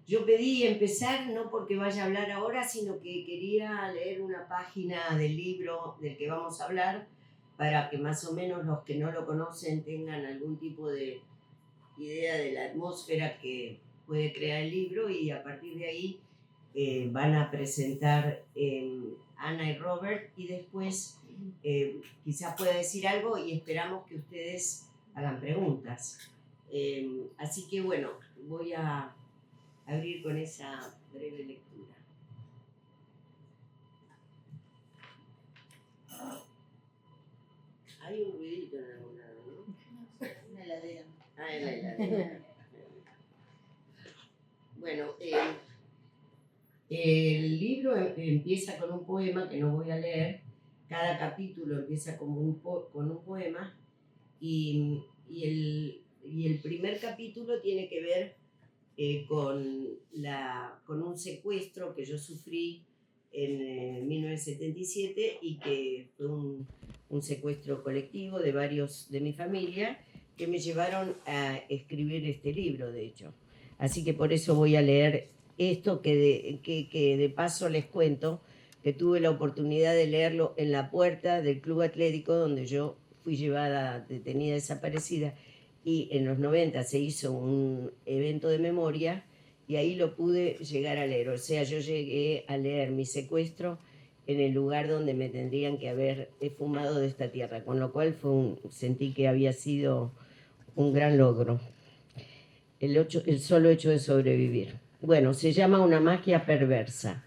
Yo pedí empezar no porque vaya a hablar ahora, sino que quería leer una página del libro del que vamos a hablar para que más o menos los que no lo conocen tengan algún tipo de idea de la atmósfera que puede crear el libro, y a partir de ahí van a presentar Ana y Robert, y después quizás pueda decir algo y esperamos que ustedes hagan preguntas. Así que bueno, voy a abrir con esa breve lectura. Hay un ruidito en algún lado, ¿no? Una heladera. Ah, en la heladera. Bueno, el libro empieza con un poema que no voy a leer. Cada capítulo empieza con un poema, y el primer capítulo tiene que ver con un secuestro que yo sufrí en 1977, y que fue un secuestro colectivo de varios de mi familia que me llevaron a escribir este libro, de hecho. Así que por eso voy a leer esto, que de paso les cuento que tuve la oportunidad de leerlo en la puerta del Club Atlético donde yo fui llevada detenida desaparecida, y en los 90 se hizo un evento de memoria y ahí lo pude llegar a leer. O sea, yo llegué a leer mi secuestro en el lugar donde me tendrían que haber fumado de esta tierra, con lo cual sentí que había sido un gran logro. El solo hecho de sobrevivir. Bueno, se llama Una magia perversa.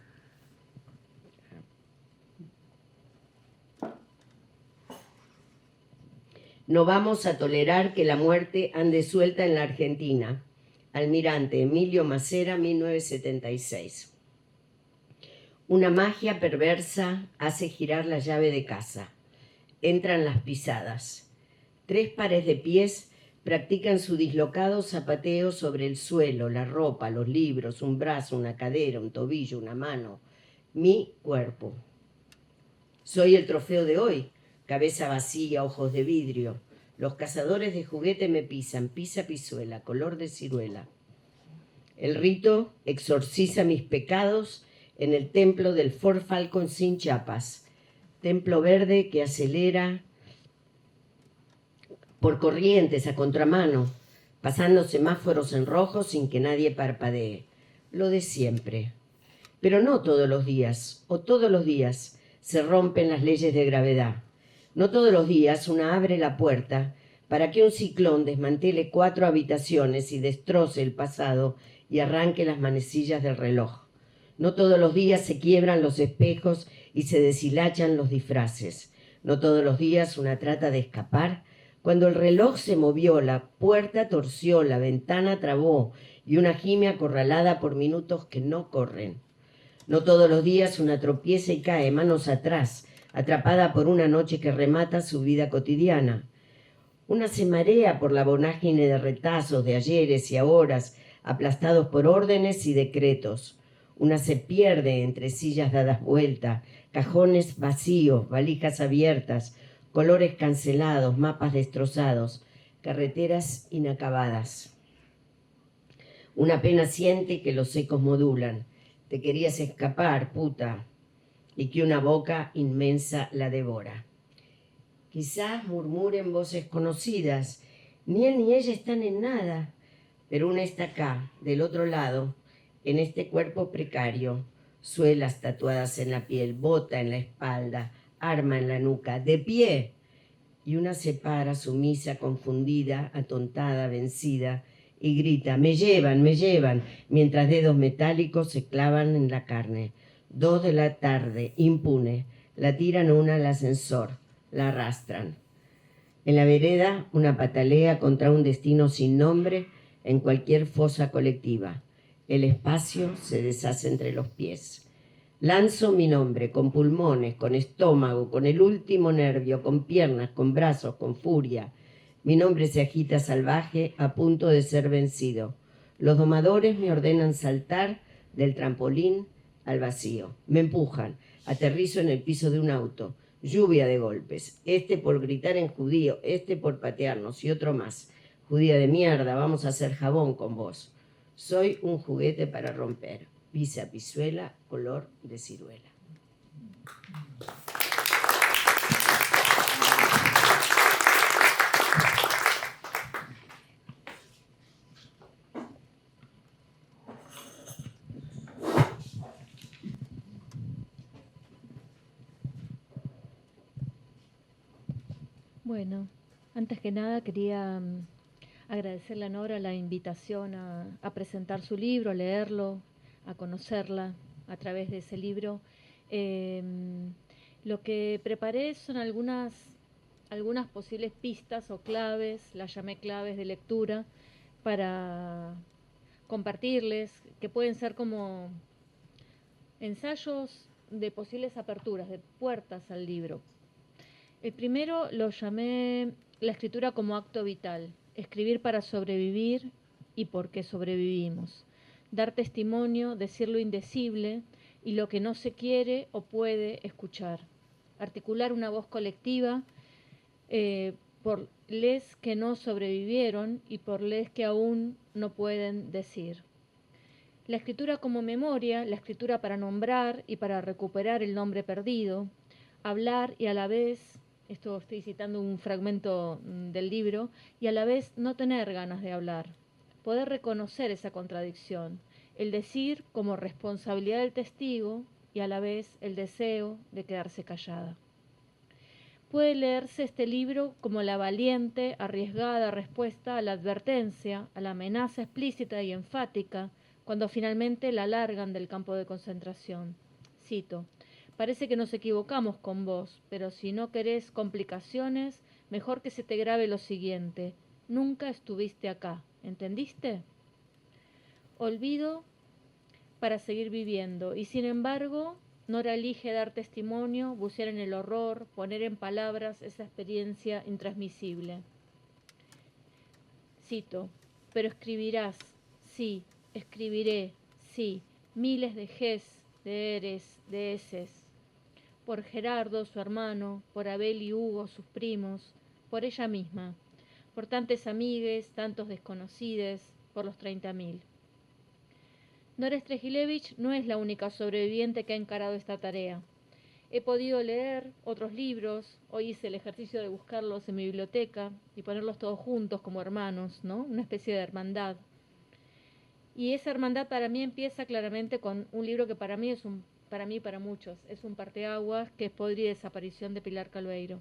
No vamos a tolerar que la muerte ande suelta en la Argentina. Almirante Emilio Macera, 1976. Una magia perversa hace girar la llave de casa. Entran las pisadas. 3 pares de pies practican su dislocado zapateo sobre el suelo, la ropa, los libros, un brazo, una cadera, un tobillo, una mano. Mi cuerpo. Soy el trofeo de hoy. Cabeza vacía, ojos de vidrio. Los cazadores de juguete me pisan, pisa pisuela, color de ciruela. El rito exorciza mis pecados en el templo del Ford Falcon sin chapas. Templo verde que acelera por corrientes a contramano, pasando semáforos en rojo sin que nadie parpadee. Lo de siempre. Pero no todos los días, o todos los días, se rompen las leyes de gravedad. No todos los días una abre la puerta para que un ciclón desmantele 4 habitaciones y destroce el pasado y arranque las manecillas del reloj. No todos los días se quiebran los espejos y se deshilachan los disfraces. No todos los días una trata de escapar. Cuando el reloj se movió, la puerta torció, la ventana trabó y una gime acorralada por minutos que no corren. No todos los días una tropieza y cae manos atrás, atrapada por una noche que remata su vida cotidiana. Una se marea por la vorágine de retazos de ayeres y ahoras, aplastados por órdenes y decretos. Una se pierde entre sillas dadas vuelta, cajones vacíos, valijas abiertas, colores cancelados, mapas destrozados, carreteras inacabadas. Una pena siente que los ecos modulan. Te querías escapar, puta, y que una boca inmensa la devora. Quizás murmuren voces conocidas, ni él ni ella están en nada, pero una está acá, del otro lado, en este cuerpo precario, suelas tatuadas en la piel, bota en la espalda, arma en la nuca, de pie. Y una se para, sumisa, confundida, atontada, vencida, y grita, me llevan, mientras dedos metálicos se clavan en la carne. 2 de la tarde, impune, la tiran una al ascensor, la arrastran. En la vereda, una patalea contra un destino sin nombre en cualquier fosa colectiva. El espacio se deshace entre los pies. Lanzo mi nombre, con pulmones, con estómago, con el último nervio, con piernas, con brazos, con furia. Mi nombre se agita salvaje, a punto de ser vencido. Los domadores me ordenan saltar del trampolín al vacío. Me empujan, aterrizo en el piso de un auto. Lluvia de golpes. Este por gritar en judío, este por patearnos y otro más. Judía de mierda, vamos a hacer jabón con vos. Soy un juguete para romper. Pisa Pisuela, color de ciruela. Bueno, antes que nada quería agradecerle a Nora la invitación a presentar su libro, a leerlo, a conocerla a través de ese libro. Lo que preparé son algunas posibles pistas o claves, las llamé claves de lectura, para compartirles, que pueden ser como ensayos de posibles aperturas, de puertas al libro. El primero lo llamé la escritura como acto vital, escribir para sobrevivir y por qué sobrevivimos, dar testimonio, decir lo indecible y lo que no se quiere o puede escuchar, articular una voz colectiva por les que no sobrevivieron y por les que aún no pueden decir. La escritura como memoria, la escritura para nombrar y para recuperar el nombre perdido, hablar y a la vez, esto estoy citando un fragmento del libro, y a la vez no tener ganas de hablar, poder reconocer esa contradicción, el decir como responsabilidad del testigo y a la vez el deseo de quedarse callada. Puede leerse este libro como la valiente, arriesgada respuesta a la advertencia, a la amenaza explícita y enfática, cuando finalmente la largan del campo de concentración. Cito: parece que nos equivocamos con vos, pero si no querés complicaciones, mejor que se te grabe lo siguiente: nunca estuviste acá, ¿entendiste? Olvido para seguir viviendo, y sin embargo, Nora elige dar testimonio, bucear en el horror, poner en palabras esa experiencia intransmisible. Cito: pero escribirás, sí, escribiré, sí, miles de ges, de eres, de eses, por Gerardo, su hermano, por Abel y Hugo, sus primos, por ella misma, por tantos amigues, tantos desconocidos, por los 30.000. Nora Strejilevich no es la única sobreviviente que ha encarado esta tarea. He podido leer otros libros, hoy hice el ejercicio de buscarlos en mi biblioteca y ponerlos todos juntos como hermanos, ¿no? Una especie de hermandad. Y esa hermandad para mí empieza claramente con un libro que para mí y para muchos, es un parteaguas, que es Podre y desaparición de Pilar Calveiro.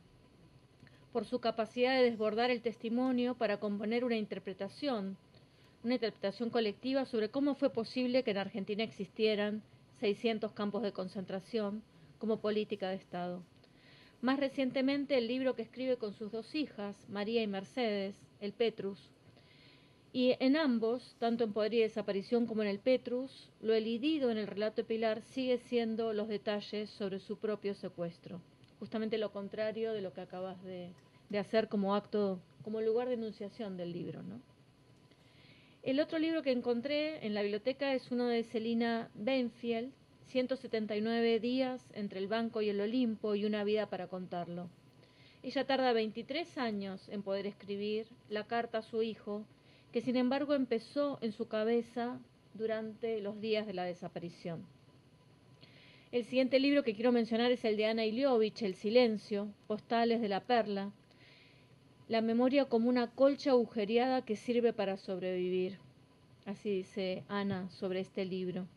Por su capacidad de desbordar el testimonio para componer una interpretación colectiva sobre cómo fue posible que en Argentina existieran 600 campos de concentración como política de Estado. Más recientemente, el libro que escribe con sus dos hijas, María y Mercedes, El Petrus. Y en ambos, tanto en Poder y Desaparición como en El Petrus, lo elidido en el relato de Pilar sigue siendo los detalles sobre su propio secuestro. Justamente lo contrario de lo que acabas de hacer como acto, como lugar de enunciación del libro, ¿no? El otro libro que encontré en la biblioteca es uno de Celina Benfield, 179 días entre el banco y el Olimpo y una vida para contarlo. Ella tarda 23 años en poder escribir la carta a su hijo, que sin embargo empezó en su cabeza durante los días de la desaparición. El siguiente libro que quiero mencionar es el de Ana Iliovich, El silencio, Postales de la Perla. La memoria como una colcha agujereada que sirve para sobrevivir. Así dice Ana sobre este libro.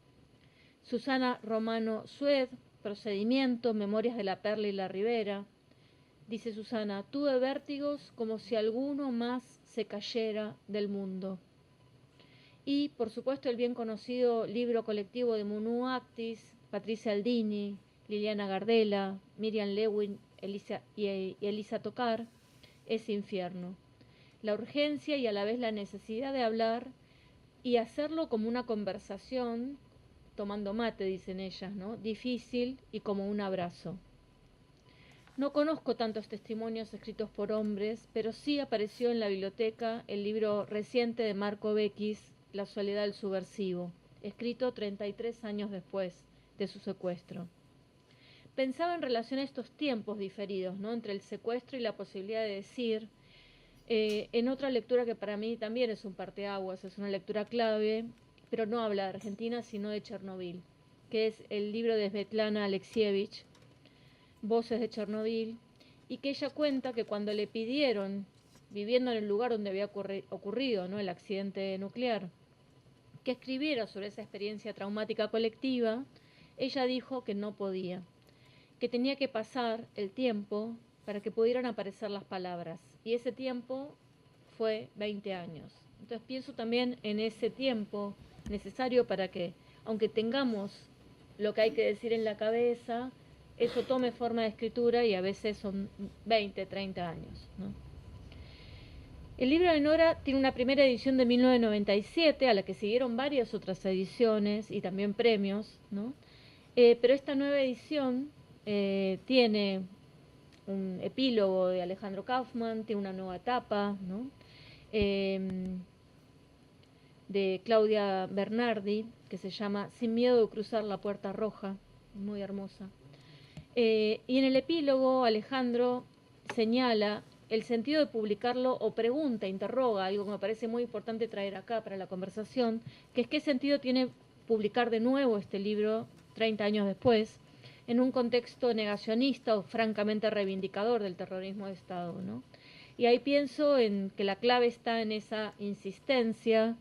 Susana Romano Sued, Procedimiento, Memorias de la Perla y la Ribera. Dice Susana: tuve vértigos como si alguno más se cayera del mundo. Y, por supuesto, el bien conocido libro colectivo de Munú Actis, Patricia Aldini, Liliana Gardella, Miriam Lewin y Elisa Tocar, Ese infierno. La urgencia y a la vez la necesidad de hablar y hacerlo como una conversación, tomando mate, dicen ellas, ¿no? Difícil y como un abrazo. No conozco tantos testimonios escritos por hombres, pero sí apareció en la biblioteca el libro reciente de Marco Beckis, La soledad del subversivo, escrito 33 años después de su secuestro. Pensaba en relación a estos tiempos diferidos, ¿no? Entre el secuestro y la posibilidad de decir, en otra lectura que para mí también es un parteaguas, es una lectura clave, pero no habla de Argentina, sino de Chernobyl, que es el libro de Svetlana Alexievich, Voces de Chernobyl, y que ella cuenta que cuando le pidieron, viviendo en el lugar donde había ocurrido, ¿no?, el accidente nuclear, que escribiera sobre esa experiencia traumática colectiva, ella dijo que no podía, que tenía que pasar el tiempo para que pudieran aparecer las palabras. Y ese tiempo fue 20 años. Entonces pienso también en ese tiempo necesario para que, aunque tengamos lo que hay que decir en la cabeza, eso tome forma de escritura, y a veces son 20, 30 años, ¿no? El libro de Nora tiene una primera edición de 1997, a la que siguieron varias otras ediciones y también premios, ¿no? Pero esta nueva edición tiene un epílogo de Alejandro Kaufman, tiene una nueva tapa, ¿no?, de Claudia Bernardi, que se llama Sin miedo de cruzar la puerta roja, muy hermosa. Y en el epílogo Alejandro señala el sentido de publicarlo, o pregunta, interroga, algo que me parece muy importante traer acá para la conversación, que es qué sentido tiene publicar de nuevo este libro 30 años después, en un contexto negacionista o francamente reivindicador del terrorismo de Estado, ¿no? Y ahí pienso en que la clave está en esa insistencia,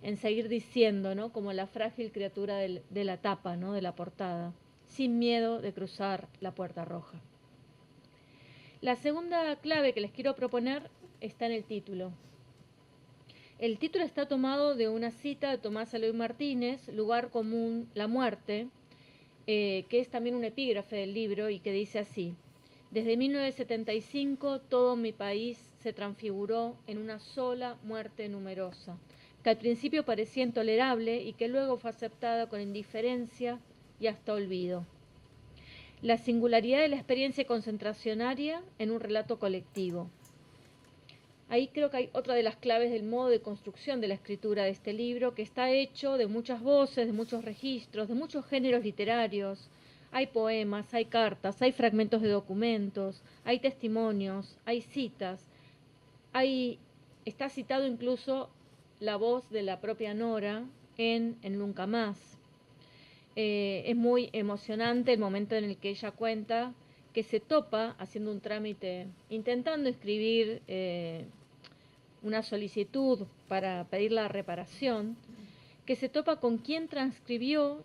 en seguir diciendo, ¿no?, como la frágil criatura de la tapa, ¿no?, de la portada, sin miedo de cruzar la puerta roja. La segunda clave que les quiero proponer está en el título. El título está tomado de una cita de Tomás Eloy Martínez, Lugar común, la muerte, que es también un epígrafe del libro y que dice así: desde 1975 todo mi país se transfiguró en una sola muerte numerosa, que al principio parecía intolerable y que luego fue aceptada con indiferencia y hasta olvido. La singularidad de la experiencia concentracionaria en un relato colectivo. Ahí creo que hay otra de las claves del modo de construcción de la escritura de este libro, que está hecho de muchas voces, de muchos registros, de muchos géneros literarios. Hay poemas, hay cartas, hay fragmentos de documentos, hay testimonios, hay citas, está citado incluso la voz de la propia Nora en Nunca Más. Es muy emocionante el momento en el que ella cuenta que se topa haciendo un trámite, intentando escribir una solicitud para pedir la reparación, que se topa con quien transcribió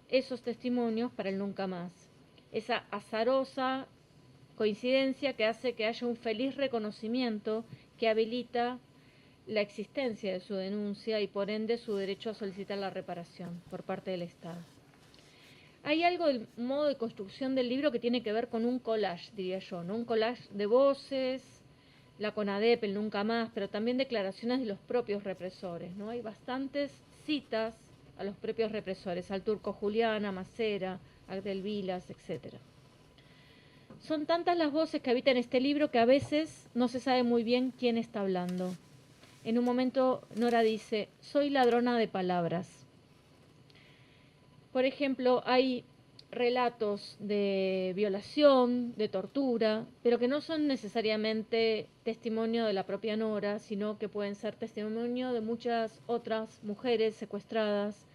esos testimonios para el Nunca Más. Esa azarosa coincidencia que hace que haya un feliz reconocimiento que habilita la existencia de su denuncia y por ende su derecho a solicitar la reparación por parte del Estado. Hay algo del modo de construcción del libro que tiene que ver con un collage, diría yo, ¿no? Un collage de voces, la CONADEP, el Nunca Más, pero también declaraciones de los propios represores, ¿no? Hay bastantes citas a los propios represores, al turco Julián, a Macera, a Agdel Vilas, etc. Son tantas las voces que habitan este libro que a veces no se sabe muy bien quién está hablando. En un momento Nora dice: soy ladrona de palabras. Por ejemplo, hay relatos de violación, de tortura, pero que no son necesariamente testimonio de la propia Nora, sino que pueden ser testimonio de muchas otras mujeres secuestradas,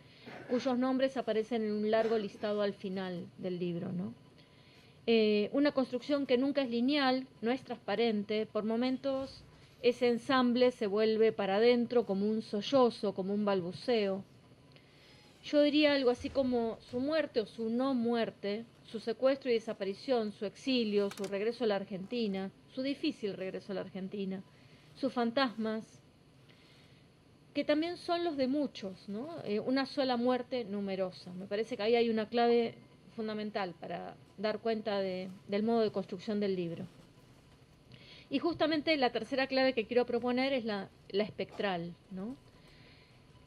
cuyos nombres aparecen en un largo listado al final del libro, ¿no? Una construcción que nunca es lineal, no es transparente, por momentos ese ensamble se vuelve para adentro como un sollozo, como un balbuceo. Yo diría algo así como su muerte o su no muerte, su secuestro y desaparición, su exilio, su regreso a la Argentina, su difícil regreso a la Argentina, sus fantasmas, que también son los de muchos, ¿no? Una sola muerte numerosa. Me parece que ahí hay una clave fundamental para dar cuenta del modo de construcción del libro. Y justamente la tercera clave que quiero proponer es la espectral, ¿no?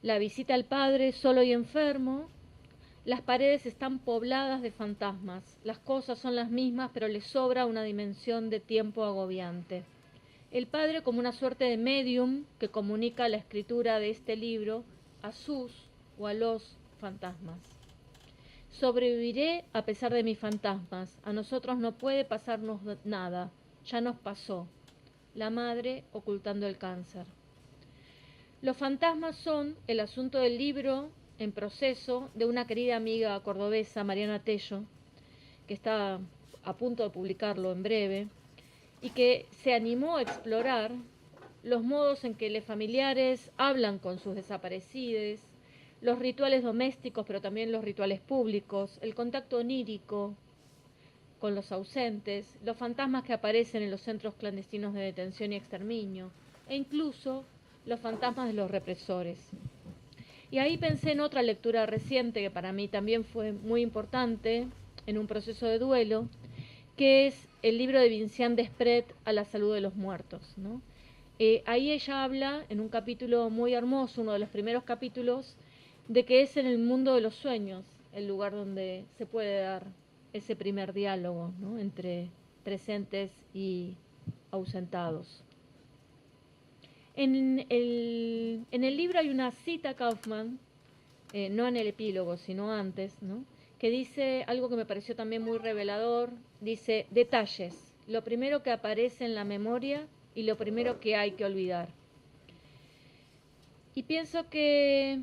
La visita al padre solo y enfermo. Las paredes están pobladas de fantasmas. Las cosas son las mismas, pero le sobra una dimensión de tiempo agobiante. El padre como una suerte de medium que comunica la escritura de este libro a sus o a los fantasmas. Sobreviviré a pesar de mis fantasmas. A nosotros no puede pasarnos nada. Ya nos pasó. La madre ocultando el cáncer. Los fantasmas son el asunto del libro en proceso de una querida amiga cordobesa, Mariana Tello, que está a punto de publicarlo en breve, y que se animó a explorar los modos en que los familiares hablan con sus desaparecidos, los rituales domésticos, pero también los rituales públicos, el contacto onírico con los ausentes, los fantasmas que aparecen en los centros clandestinos de detención y exterminio, e incluso los fantasmas de los represores. Y ahí pensé en otra lectura reciente que para mí también fue muy importante en un proceso de duelo, que es el libro de Vinciane Desprez, A la salud de los muertos, ¿no? Ahí ella habla en un capítulo muy hermoso, uno de los primeros capítulos, de que es en el mundo de los sueños el lugar donde se puede dar ese primer diálogo, ¿no?, entre presentes y ausentados. En el libro hay una cita Kaufman, no en el epílogo, sino antes, ¿no?, que dice algo que me pareció también muy revelador. Dice: detalles, lo primero que aparece en la memoria y lo primero que hay que olvidar. Y pienso que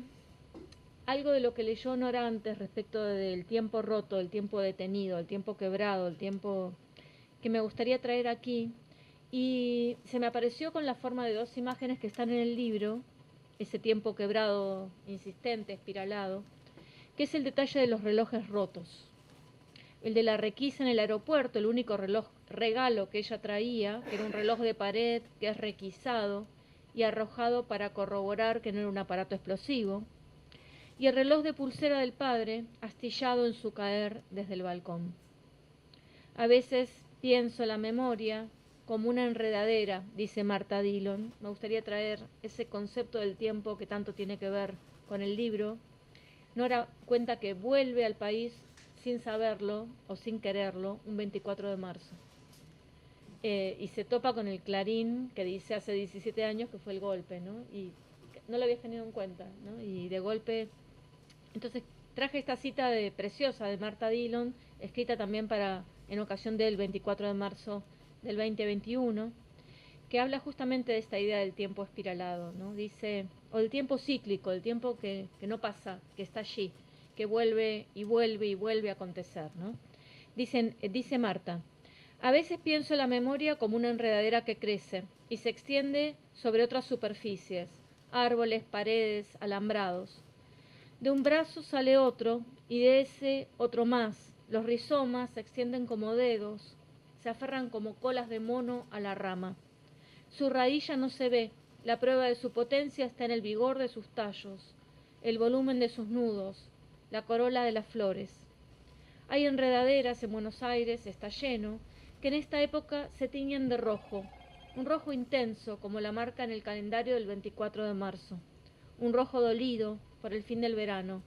algo de lo que leyó Nora antes respecto del tiempo roto, el tiempo detenido, el tiempo quebrado, el tiempo que me gustaría traer aquí, y se me apareció con la forma de dos imágenes que están en el libro, ese tiempo quebrado, insistente, espiralado, que es el detalle de los relojes rotos. El de la requisa en el aeropuerto, el único regalo que ella traía, que era un reloj de pared que es requisado y arrojado para corroborar que no era un aparato explosivo, y el reloj de pulsera del padre, astillado en su caer desde el balcón. A veces pienso la memoria como una enredadera, dice Marta Dillon. Me gustaría traer ese concepto del tiempo que tanto tiene que ver con el libro. Nora cuenta que vuelve al país sin saberlo o sin quererlo un 24 de marzo. Y se topa con el Clarín que dice hace 17 años que fue el golpe, ¿no? Y no lo habías tenido en cuenta, ¿no? Y de golpe... Entonces traje esta cita preciosa de Marta Dillon, escrita también en ocasión del 24 de marzo del 2021, que habla justamente de esta idea del tiempo espiralado, ¿no? Dice, o del tiempo cíclico, el tiempo que no pasa, que está allí, que vuelve y vuelve y vuelve a acontecer, ¿no? Dice Marta: a veces pienso la memoria como una enredadera que crece y se extiende sobre otras superficies, árboles, paredes, alambrados. De un brazo sale otro y de ese otro más. Los rizomas se extienden como dedos, se aferran como colas de mono a la rama. Su raíz ya no se ve, la prueba de su potencia está en el vigor de sus tallos, el volumen de sus nudos, la corola de las flores. Hay enredaderas en Buenos Aires, está lleno, que en esta época se tiñen de rojo, un rojo intenso como la marca en el calendario del 24 de marzo, un rojo dolido por el fin del verano,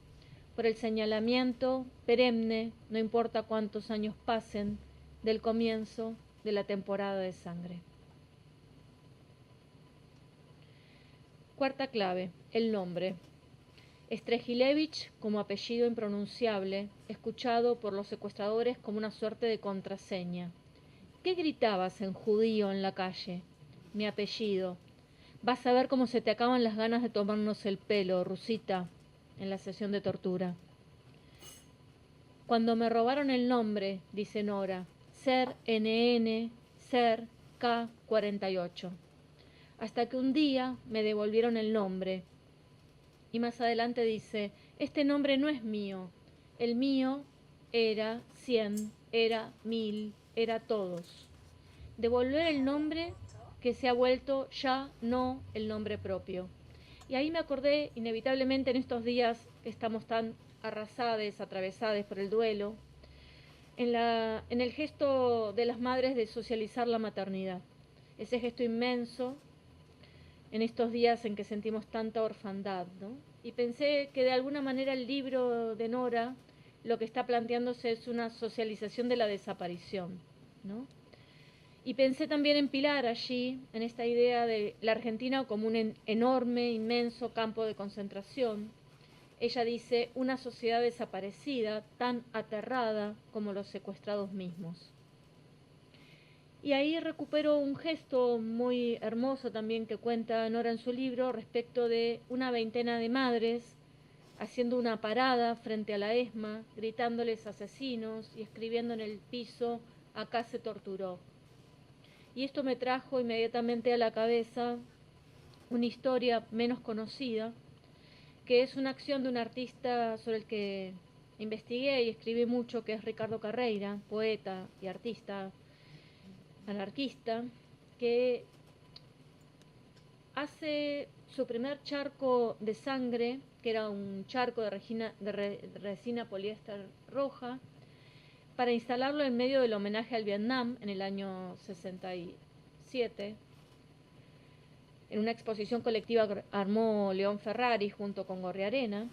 por el señalamiento perenne, no importa cuántos años pasen, del comienzo de la temporada de sangre. Cuarta clave, el nombre. Strejilevich como apellido impronunciable, escuchado por los secuestradores como una suerte de contraseña. ¿Qué gritabas en judío en la calle? Mi apellido. Vas a ver cómo se te acaban las ganas de tomarnos el pelo, Rusita, en la sesión de tortura. Cuando me robaron el nombre, dice Nora, Ser NN, Ser K48. Hasta que un día me devolvieron el nombre. Y más adelante dice, este nombre no es mío. El mío era 100, era 1000, era todos. Devolver el nombre que se ha vuelto ya no el nombre propio. Y ahí me acordé inevitablemente en estos días que estamos tan arrasadas, atravesadas por el duelo, en el gesto de las madres de socializar la maternidad. Ese gesto inmenso en estos días en que sentimos tanta orfandad, ¿no? Y pensé que de alguna manera el libro de Nora lo que está planteándose es una socialización de la desaparición, ¿no? Y pensé también en Pilar allí, en esta idea de la Argentina como un enorme, inmenso campo de concentración. Ella dice, una sociedad desaparecida, tan aterrada como los secuestrados mismos. Y ahí recupero un gesto muy hermoso también que cuenta Nora en su libro respecto de una veintena de madres haciendo una parada frente a la ESMA, gritándoles asesinos y escribiendo en el piso, acá se torturó. Y esto me trajo inmediatamente a la cabeza una historia menos conocida, que es una acción de un artista sobre el que investigué y escribí mucho, que es Ricardo Carreira, poeta y artista anarquista, que hace su primer charco de sangre, que era un charco de resina poliéster roja, para instalarlo en medio del homenaje al Vietnam en el año 67, en una exposición colectiva que armó León Ferrari junto con Gorriarena.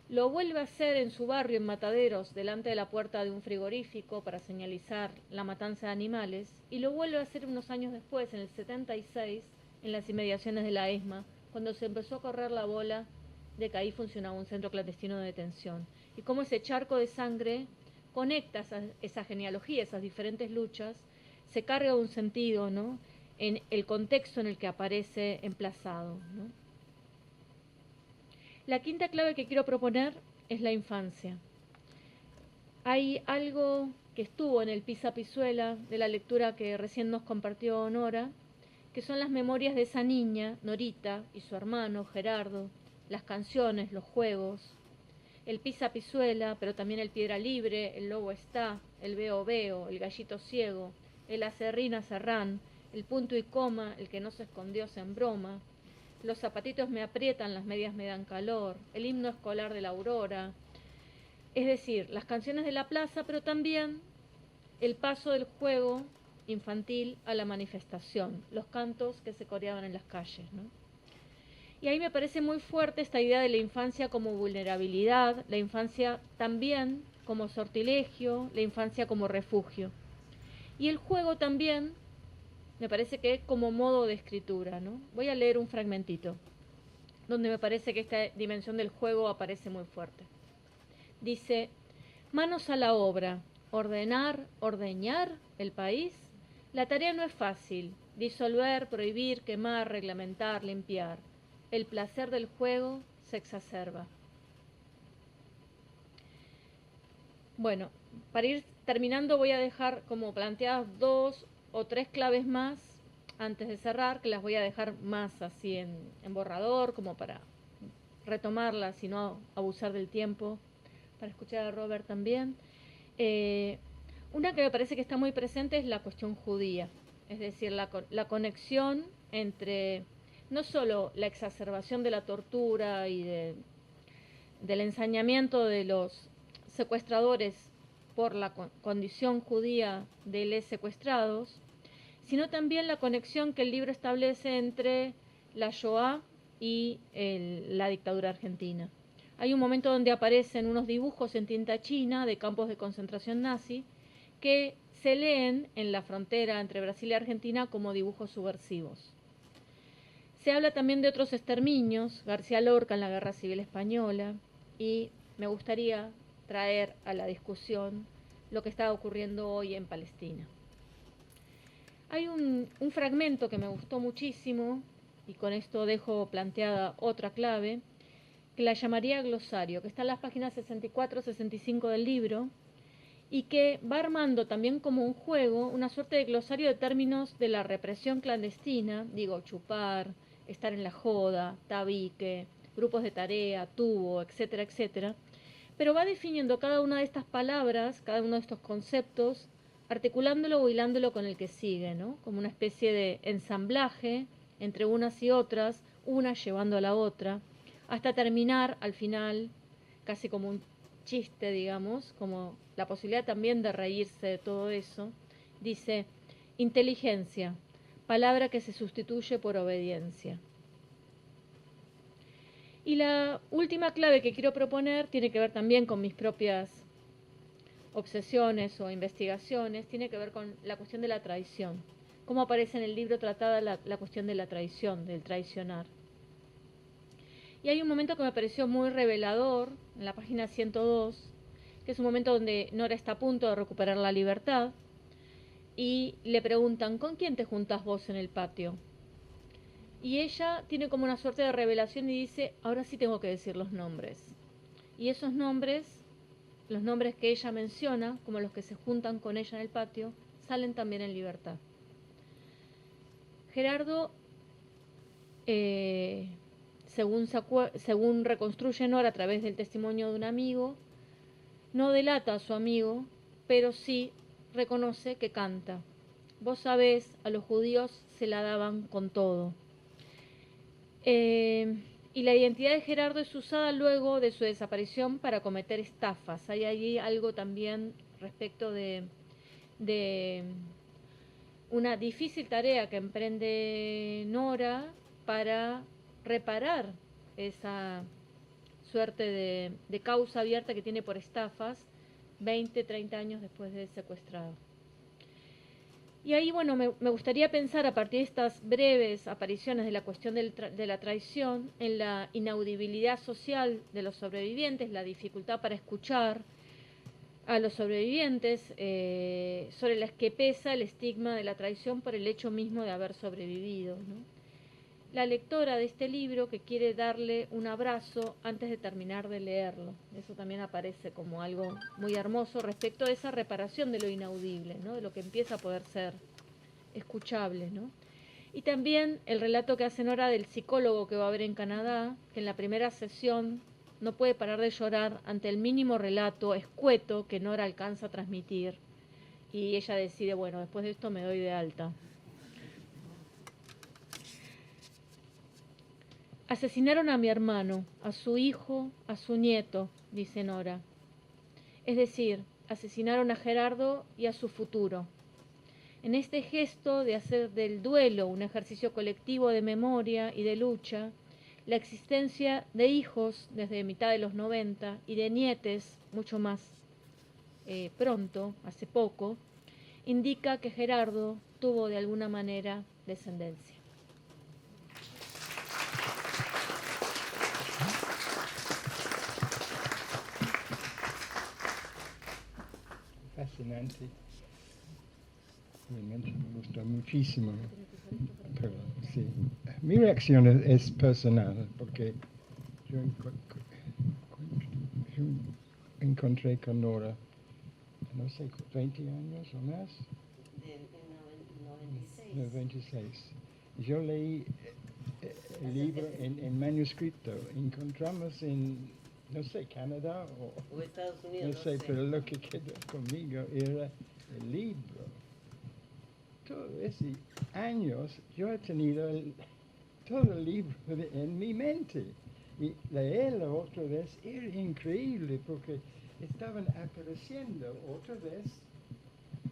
Lo vuelve a hacer en su barrio, en Mataderos, delante de la puerta de un frigorífico para señalizar la matanza de animales, y lo vuelve a hacer unos años después, en el 76, en las inmediaciones de la ESMA, cuando se empezó a correr la bola de que ahí funcionaba un centro clandestino de detención. Y cómo ese charco de sangre conecta esa genealogía, esas diferentes luchas, se carga de un sentido, ¿no?, en el contexto en el que aparece emplazado, ¿no? La quinta clave que quiero proponer es la infancia. Hay algo que estuvo en el Pisa Pisuela de la lectura que recién nos compartió Nora, que son las memorias de esa niña, Norita, y su hermano, Gerardo, las canciones, los juegos, el Pisa Pisuela, pero también el Piedra Libre, el Lobo Está, el Veo Veo, el Gallito Ciego, el Acerrín Acerrán, el Punto y Coma, el que no se escondió se embroma, los zapatitos me aprietan, las medias me dan calor, el himno escolar de la aurora, es decir, las canciones de la plaza, pero también el paso del juego infantil a la manifestación, los cantos que se coreaban en las calles, ¿no? Y ahí me parece muy fuerte esta idea de la infancia como vulnerabilidad, la infancia también como sortilegio, la infancia como refugio. Y el juego también me parece que como modo de escritura, ¿no? Voy a leer un fragmentito, donde me parece que esta dimensión del juego aparece muy fuerte. Dice, manos a la obra, ordenar, ordeñar el país. La tarea no es fácil, disolver, prohibir, quemar, reglamentar, limpiar. El placer del juego se exacerba. Bueno, para ir terminando voy a dejar como planteadas 2 o 3 claves más antes de cerrar, que las voy a dejar más así en borrador, como para retomarlas y no abusar del tiempo, para escuchar a Robert también. Una que me parece que está muy presente es la cuestión judía, es decir, la conexión entre no solo la exacerbación de la tortura y del ensañamiento de los secuestradores por la condición judía de los secuestrados, sino también la conexión que el libro establece entre la Shoah y la dictadura argentina. Hay un momento donde aparecen unos dibujos en tinta china de campos de concentración nazi que se leen en la frontera entre Brasil y Argentina como dibujos subversivos. Se habla también de otros exterminios, García Lorca en la Guerra Civil Española, y me gustaría traer a la discusión lo que está ocurriendo hoy en Palestina. Hay un fragmento que me gustó muchísimo, y con esto dejo planteada otra clave, que la llamaría glosario, que está en las páginas 64-65 del libro, y que va armando también como un juego una suerte de glosario de términos de la represión clandestina, digo, chupar, estar en la joda, tabique, grupos de tarea, tubo, etcétera, etcétera, pero va definiendo cada una de estas palabras, cada uno de estos conceptos, articulándolo o hilándolo con el que sigue, ¿no? Como una especie de ensamblaje entre unas y otras, una llevando a la otra, hasta terminar al final, casi como un chiste, digamos, como la posibilidad también de reírse de todo eso. Dice, inteligencia, palabra que se sustituye por obediencia. Y la última clave que quiero proponer tiene que ver también con mis propias obsesiones o investigaciones, tiene que ver con la cuestión de la traición. Cómo aparece en el libro tratada la cuestión de la traición, del traicionar. Y hay un momento que me pareció muy revelador, en la página 102, que es un momento donde Nora está a punto de recuperar la libertad, y le preguntan, ¿con quién te juntas vos en el patio? Y ella tiene como una suerte de revelación y dice, ahora sí tengo que decir los nombres. Y esos nombres, los nombres que ella menciona, como los que se juntan con ella en el patio, salen también en libertad. Gerardo, según reconstruye Nora a través del testimonio de un amigo, no delata a su amigo, pero sí reconoce que canta. Vos sabés, a los judíos se la daban con todo. Y la identidad de Gerardo es usada luego de su desaparición para cometer estafas. Hay allí algo también respecto de una difícil tarea que emprende Nora para reparar esa suerte de causa abierta que tiene por estafas 20, 30 años después de secuestrado. Y ahí, bueno, me gustaría pensar a partir de estas breves apariciones de la cuestión de la traición en la inaudibilidad social de los sobrevivientes, la dificultad para escuchar a los sobrevivientes, sobre las que pesa el estigma de la traición por el hecho mismo de haber sobrevivido, ¿no? La lectora de este libro que quiere darle un abrazo antes de terminar de leerlo. Eso también aparece como algo muy hermoso respecto a esa reparación de lo inaudible, ¿no? De lo que empieza a poder ser escuchable, ¿no? Y también el relato que hace Nora del psicólogo que va a ver en Canadá, que en la primera sesión no puede parar de llorar ante el mínimo relato escueto que Nora alcanza a transmitir. Y ella decide, bueno, después de esto me doy de alta. Asesinaron a mi hermano, a su hijo, a su nieto, dice Nora. Es decir, asesinaron a Gerardo y a su futuro. En este gesto de hacer del duelo un ejercicio colectivo de memoria y de lucha, la existencia de hijos desde mitad de los 90 y de nietes mucho más pronto, hace poco, indica que Gerardo tuvo de alguna manera descendencia. Fascinante. Realmente me gustó muchísimo. Pero, sí. Mi reacción es personal, porque yo encontré con Nora, no sé, 20 años o más. En 96. 96. Yo leí el libro en manuscrito. Encontramos en, no sé, Canadá O Estados Unidos, no sé, pero lo que quedó conmigo era el libro. Todo ese años yo he tenido todo el libro en mi mente. Y leerlo otra vez era increíble porque estaban apareciendo otra vez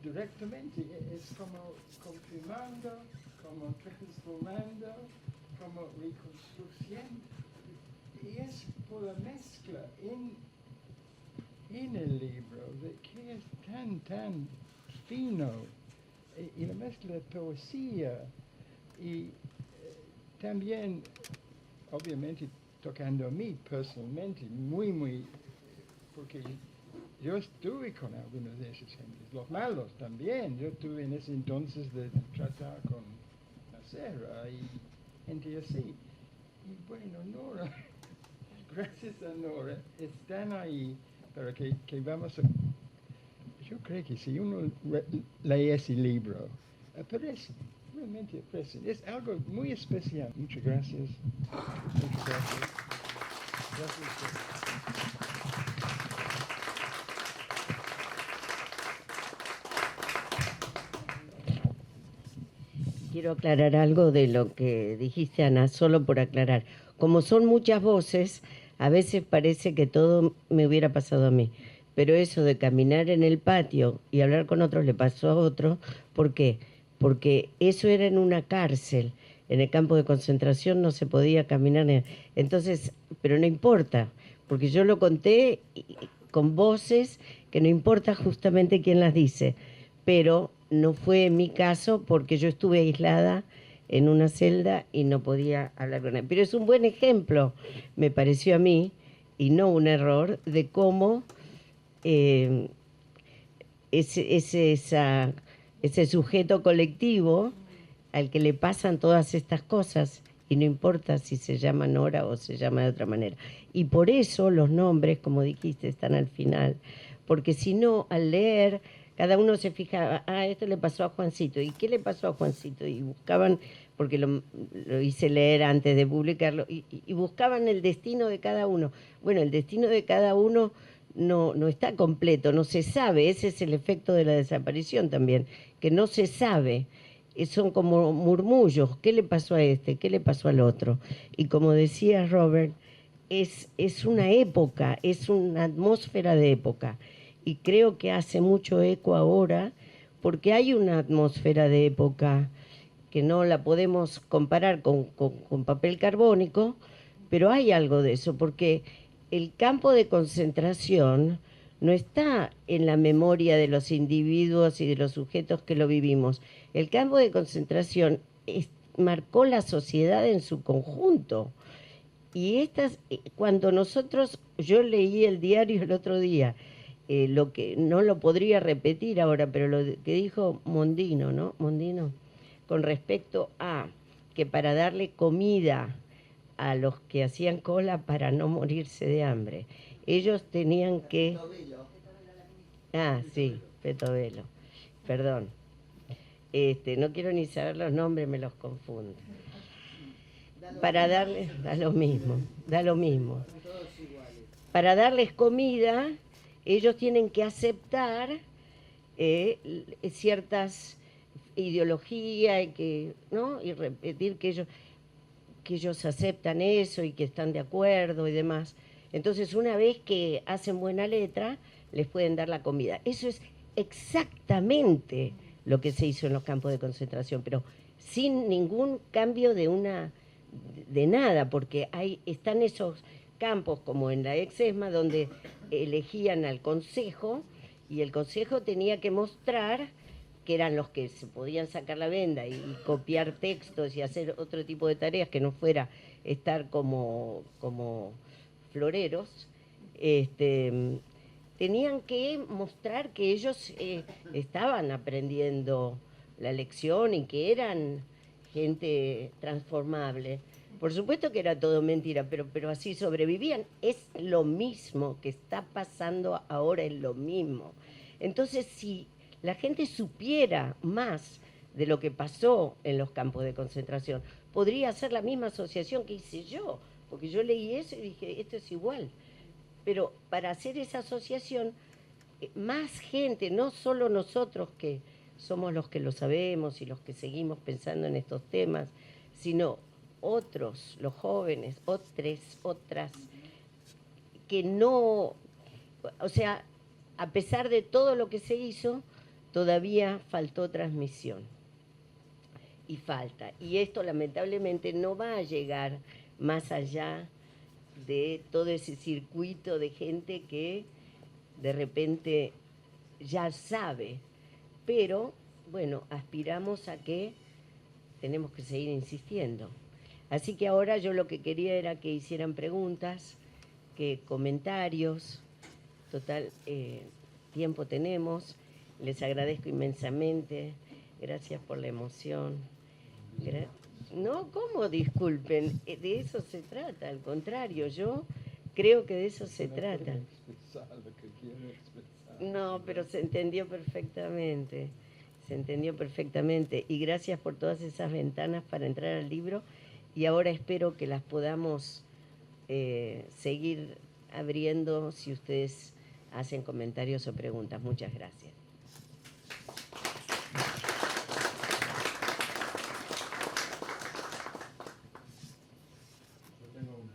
directamente. Es como confirmando, como transformando, como reconstruyendo. Y es por la mezcla en el libro de que es tan fino. Y la mezcla de poesía y también, obviamente, tocando a mí personalmente, muy, porque yo estuve con algunos de esos gentes, los malos también. Yo tuve en ese entonces de tratar con la Serra y gente así. Y bueno, Nora, gracias a Nora, están ahí para que vamos a... Yo creo que si uno lee ese libro, aparece, realmente aparece. Es algo muy especial. Muchas gracias. Muchas gracias. Quiero aclarar algo de lo que dijiste, Ana, solo por aclarar. Como son muchas voces, a veces parece que todo me hubiera pasado a mí. Pero eso de caminar en el patio y hablar con otros le pasó a otro. ¿Por qué? Porque eso era en una cárcel. En el campo de concentración no se podía caminar. Entonces, pero no importa, porque yo lo conté con voces que no importa justamente quién las dice. Pero no fue mi caso porque yo estuve aislada en una celda y no podía hablar con él. Pero es un buen ejemplo, me pareció a mí, y no un error, de cómo ese sujeto colectivo al que le pasan todas estas cosas y no importa si se llama Nora o se llama de otra manera. Y por eso los nombres, como dijiste, están al final, porque si no, al leer, cada uno se fija, esto le pasó a Juancito, ¿y qué le pasó a Juancito? Y buscaban, porque lo hice leer antes de publicarlo, y buscaban el destino de cada uno. Bueno, el destino de cada uno no está completo, no se sabe, ese es el efecto de la desaparición también, que no se sabe. Son como murmullos, ¿qué le pasó a este? ¿Qué le pasó al otro? Y como decía Robert, es una época, es una atmósfera de época. Y creo que hace mucho eco ahora, porque hay una atmósfera de época que no la podemos comparar con papel carbónico, pero hay algo de eso, porque el campo de concentración no está en la memoria de los individuos y de los sujetos que lo vivimos. El campo de concentración marcó la sociedad en su conjunto. Y cuando yo leí el diario el otro día, lo que no lo podría repetir ahora, pero lo que dijo Mondino, ¿no? Mondino, con respecto a que para darle comida a los que hacían cola para no morirse de hambre, ellos tenían que... Sí, Petovelo, perdón. No quiero ni saber los nombres, me los confundo. Para darles, da lo mismo. Para darles comida, ellos tienen que aceptar ciertas ideologías ¿no? Y repetir que ellos aceptan eso y que están de acuerdo y demás. Entonces, una vez que hacen buena letra, les pueden dar la comida. Eso es exactamente lo que se hizo en los campos de concentración, pero sin ningún cambio de nada, porque están esos campos como en la ex-ESMA donde elegían al consejo y el consejo tenía que mostrar que eran los que se podían sacar la venda y copiar textos y hacer otro tipo de tareas que no fuera estar como floreros, tenían que mostrar que ellos estaban aprendiendo la lección y que eran gente transformable. Por supuesto que era todo mentira, pero así sobrevivían. Es lo mismo que está pasando ahora, es lo mismo. Entonces, si la gente supiera más de lo que pasó en los campos de concentración, podría hacer la misma asociación que hice yo, porque yo leí eso y dije, esto es igual. Pero para hacer esa asociación, más gente, no solo nosotros que somos los que lo sabemos y los que seguimos pensando en estos temas, sino otros, los jóvenes, otras, que no, o sea, a pesar de todo lo que se hizo, todavía faltó transmisión. Y falta. Y esto lamentablemente no va a llegar más allá de todo ese circuito de gente que de repente ya sabe. Pero, bueno, aspiramos a que tenemos que seguir insistiendo. Así que ahora yo lo que quería era que hicieran preguntas, que comentarios. Total, tiempo tenemos. Les agradezco inmensamente. Gracias por la emoción. No, ¿cómo? Disculpen. De eso se trata. Al contrario, yo creo que de eso se trata. No, pero se entendió perfectamente. Se entendió perfectamente. Y gracias por todas esas ventanas para entrar al libro. Y ahora espero que las podamos seguir abriendo si ustedes hacen comentarios o preguntas. Muchas gracias. Yo tengo una.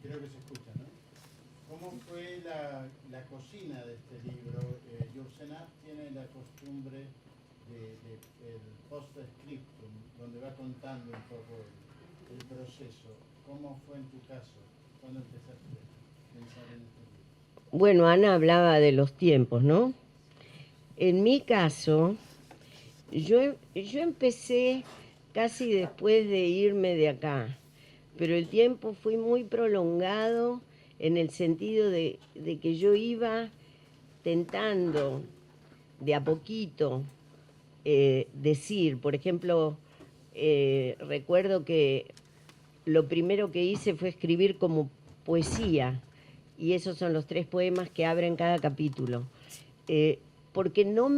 Creo que se escucha, ¿no? ¿Cómo fue la cocina de este libro? Yourcenar tiene la costumbre del post-scriptum, donde va contando un poco el proceso. ¿Cómo fue en tu caso? ¿Cuándo empezaste a pensar en este libro? Bueno, Ana hablaba de los tiempos, ¿no? En mi caso, yo empecé casi después de irme de acá, pero el tiempo fue muy prolongado en el sentido de que yo iba tentando de a poquito decir, por ejemplo, Recuerdo que lo primero que hice fue escribir como poesía, y esos son los 3 poemas que abren cada capítulo. Porque no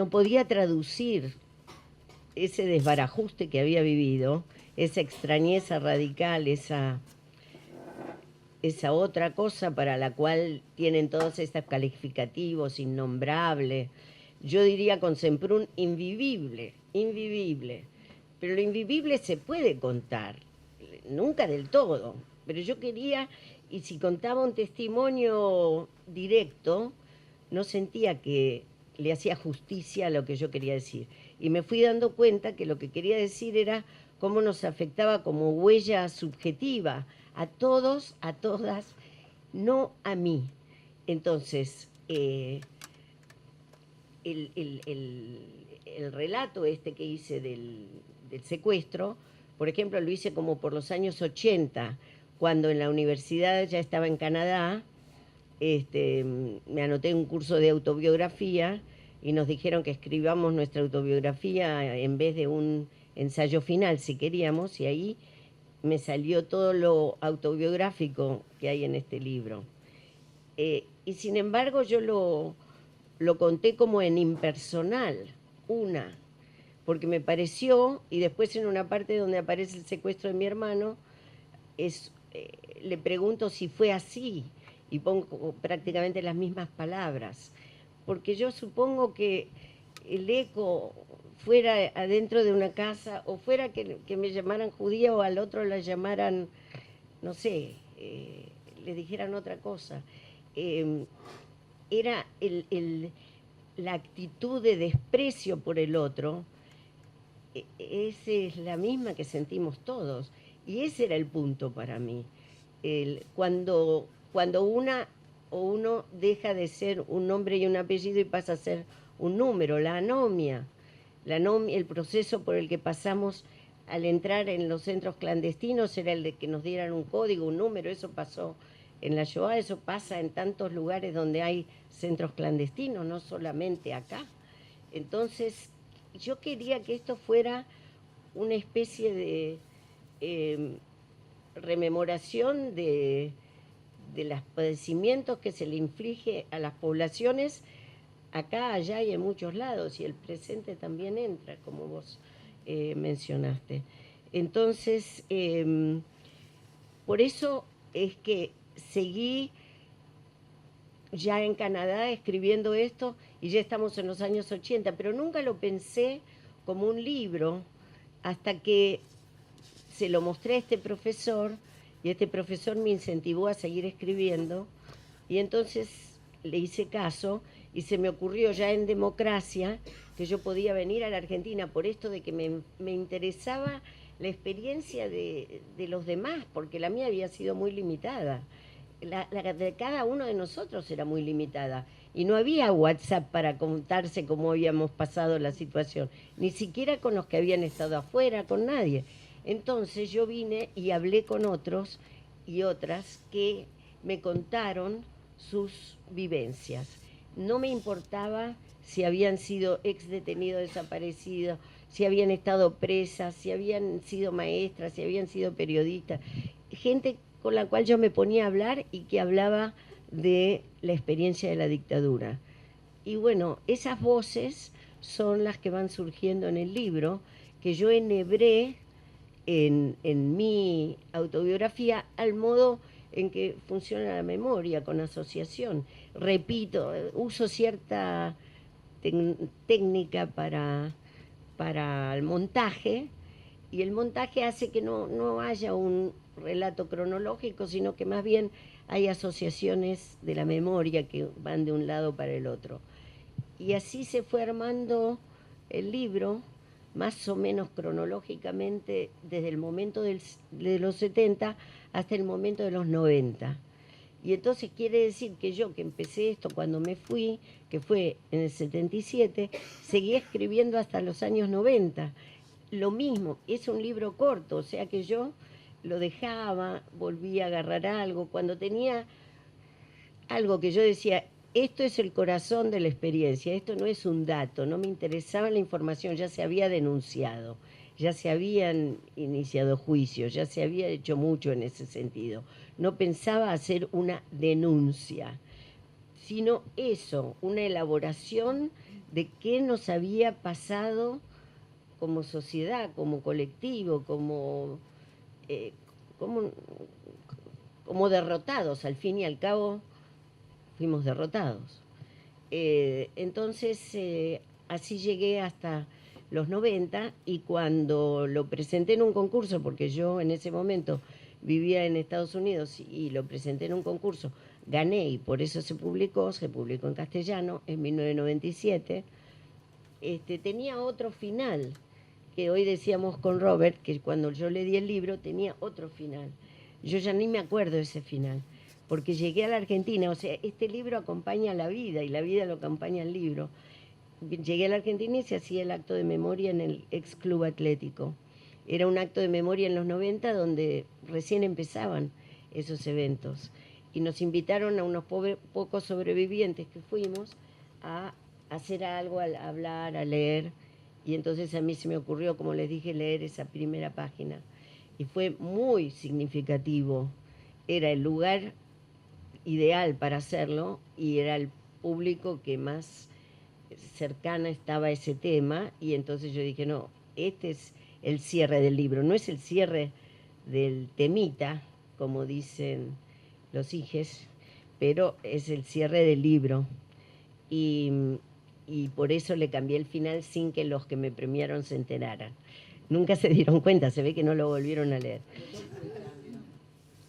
podía traducir ese desbarajuste que había vivido, esa extrañeza radical, esa otra cosa para la cual tienen todos estos calificativos, innombrable. Yo diría con Semprún, invivible, invivible. Pero lo invivible se puede contar, nunca del todo. Pero yo quería, y si contaba un testimonio directo, no sentía que le hacía justicia a lo que yo quería decir. Y me fui dando cuenta que lo que quería decir era cómo nos afectaba como huella subjetiva a todos, a todas, no a mí. Entonces, el relato este que hice del secuestro, por ejemplo, lo hice como por los años 80, cuando en la universidad ya estaba en Canadá. Me anoté en un curso de autobiografía y nos dijeron que escribamos nuestra autobiografía en vez de un ensayo final, si queríamos, y ahí me salió todo lo autobiográfico que hay en este libro. Y sin embargo yo lo conté como en impersonal, porque me pareció, y después en una parte donde aparece el secuestro de mi hermano, le pregunto si fue así, y pongo prácticamente las mismas palabras, porque yo supongo que el eco fuera adentro de una casa, o fuera que me llamaran judía o al otro la llamaran, no sé, le dijeran otra cosa. Era la actitud de desprecio por el otro, esa es la misma que sentimos todos, y ese era el punto para mí. Cuando una o uno deja de ser un nombre y un apellido y pasa a ser un número, la anomia, el proceso por el que pasamos al entrar en los centros clandestinos era el de que nos dieran un código, un número. Eso pasó en la Shoah, eso pasa en tantos lugares donde hay centros clandestinos, no solamente acá. Entonces, yo quería que esto fuera una especie de rememoración de los padecimientos que se le inflige a las poblaciones acá, allá y en muchos lados, y el presente también entra, como vos mencionaste. Entonces, por eso es que seguí ya en Canadá escribiendo esto, y ya estamos en los años 80, pero nunca lo pensé como un libro hasta que se lo mostré a este profesor, y este profesor me incentivó a seguir escribiendo, y entonces le hice caso, y se me ocurrió ya en Democracia que yo podía venir a la Argentina por esto de que me interesaba la experiencia de los demás, porque la mía había sido muy limitada. La de cada uno de nosotros era muy limitada, y no había WhatsApp para contarse cómo habíamos pasado la situación, ni siquiera con los que habían estado afuera, con nadie. Entonces yo vine y hablé con otros y otras que me contaron sus vivencias. No me importaba si habían sido ex detenidos, desaparecidos, si habían estado presas, si habían sido maestras, si habían sido periodistas, gente con la cual yo me ponía a hablar y que hablaba de la experiencia de la dictadura. Y bueno, esas voces son las que van surgiendo en el libro, que yo enhebré en mi autobiografía al modo en que funciona la memoria, con asociación. Repito, uso cierta técnica para el montaje, y el montaje hace que no haya un relato cronológico, sino que más bien hay asociaciones de la memoria que van de un lado para el otro. Y así se fue armando el libro, más o menos cronológicamente, desde el momento de los 70 hasta el momento de los 90. Y entonces quiere decir que yo, que empecé esto cuando me fui, que fue en el 77, seguí escribiendo hasta los años 90. Lo mismo, es un libro corto, o sea que yo lo dejaba, volvía a agarrar algo. Cuando tenía algo que yo decía, esto es el corazón de la experiencia, esto no es un dato, no me interesaba la información, ya se había denunciado, ya se habían iniciado juicios, ya se había hecho mucho en ese sentido. No pensaba hacer una denuncia, sino eso, una elaboración de qué nos había pasado como sociedad, como colectivo, eh, como, como derrotados, al fin y al cabo fuimos derrotados. Entonces, así llegué hasta los 90 y cuando lo presenté en un concurso, porque yo en ese momento vivía en Estados Unidos y lo presenté en un concurso, gané y por eso se publicó en castellano en 1997, tenía otro final, que hoy decíamos con Robert, que cuando yo le di el libro tenía otro final. Yo ya ni me acuerdo de ese final, porque llegué a la Argentina, o sea, este libro acompaña la vida y la vida lo acompaña el libro. Llegué a la Argentina y se hacía el acto de memoria en el ex club atlético. Era un acto de memoria en los 90 donde recién empezaban esos eventos. Y nos invitaron a unos pocos sobrevivientes que fuimos a hacer algo, a hablar, a leer. Y entonces a mí se me ocurrió, como les dije, leer esa primera página. Y fue muy significativo. Era el lugar ideal para hacerlo y era el público que más cercana estaba a ese tema. Y entonces yo dije, no, este es el cierre del libro. No es el cierre del temita, como dicen los hijes, pero es el cierre del libro. Y por eso le cambié el final sin que los que me premiaron se enteraran. Nunca se dieron cuenta, se ve que no lo volvieron a leer.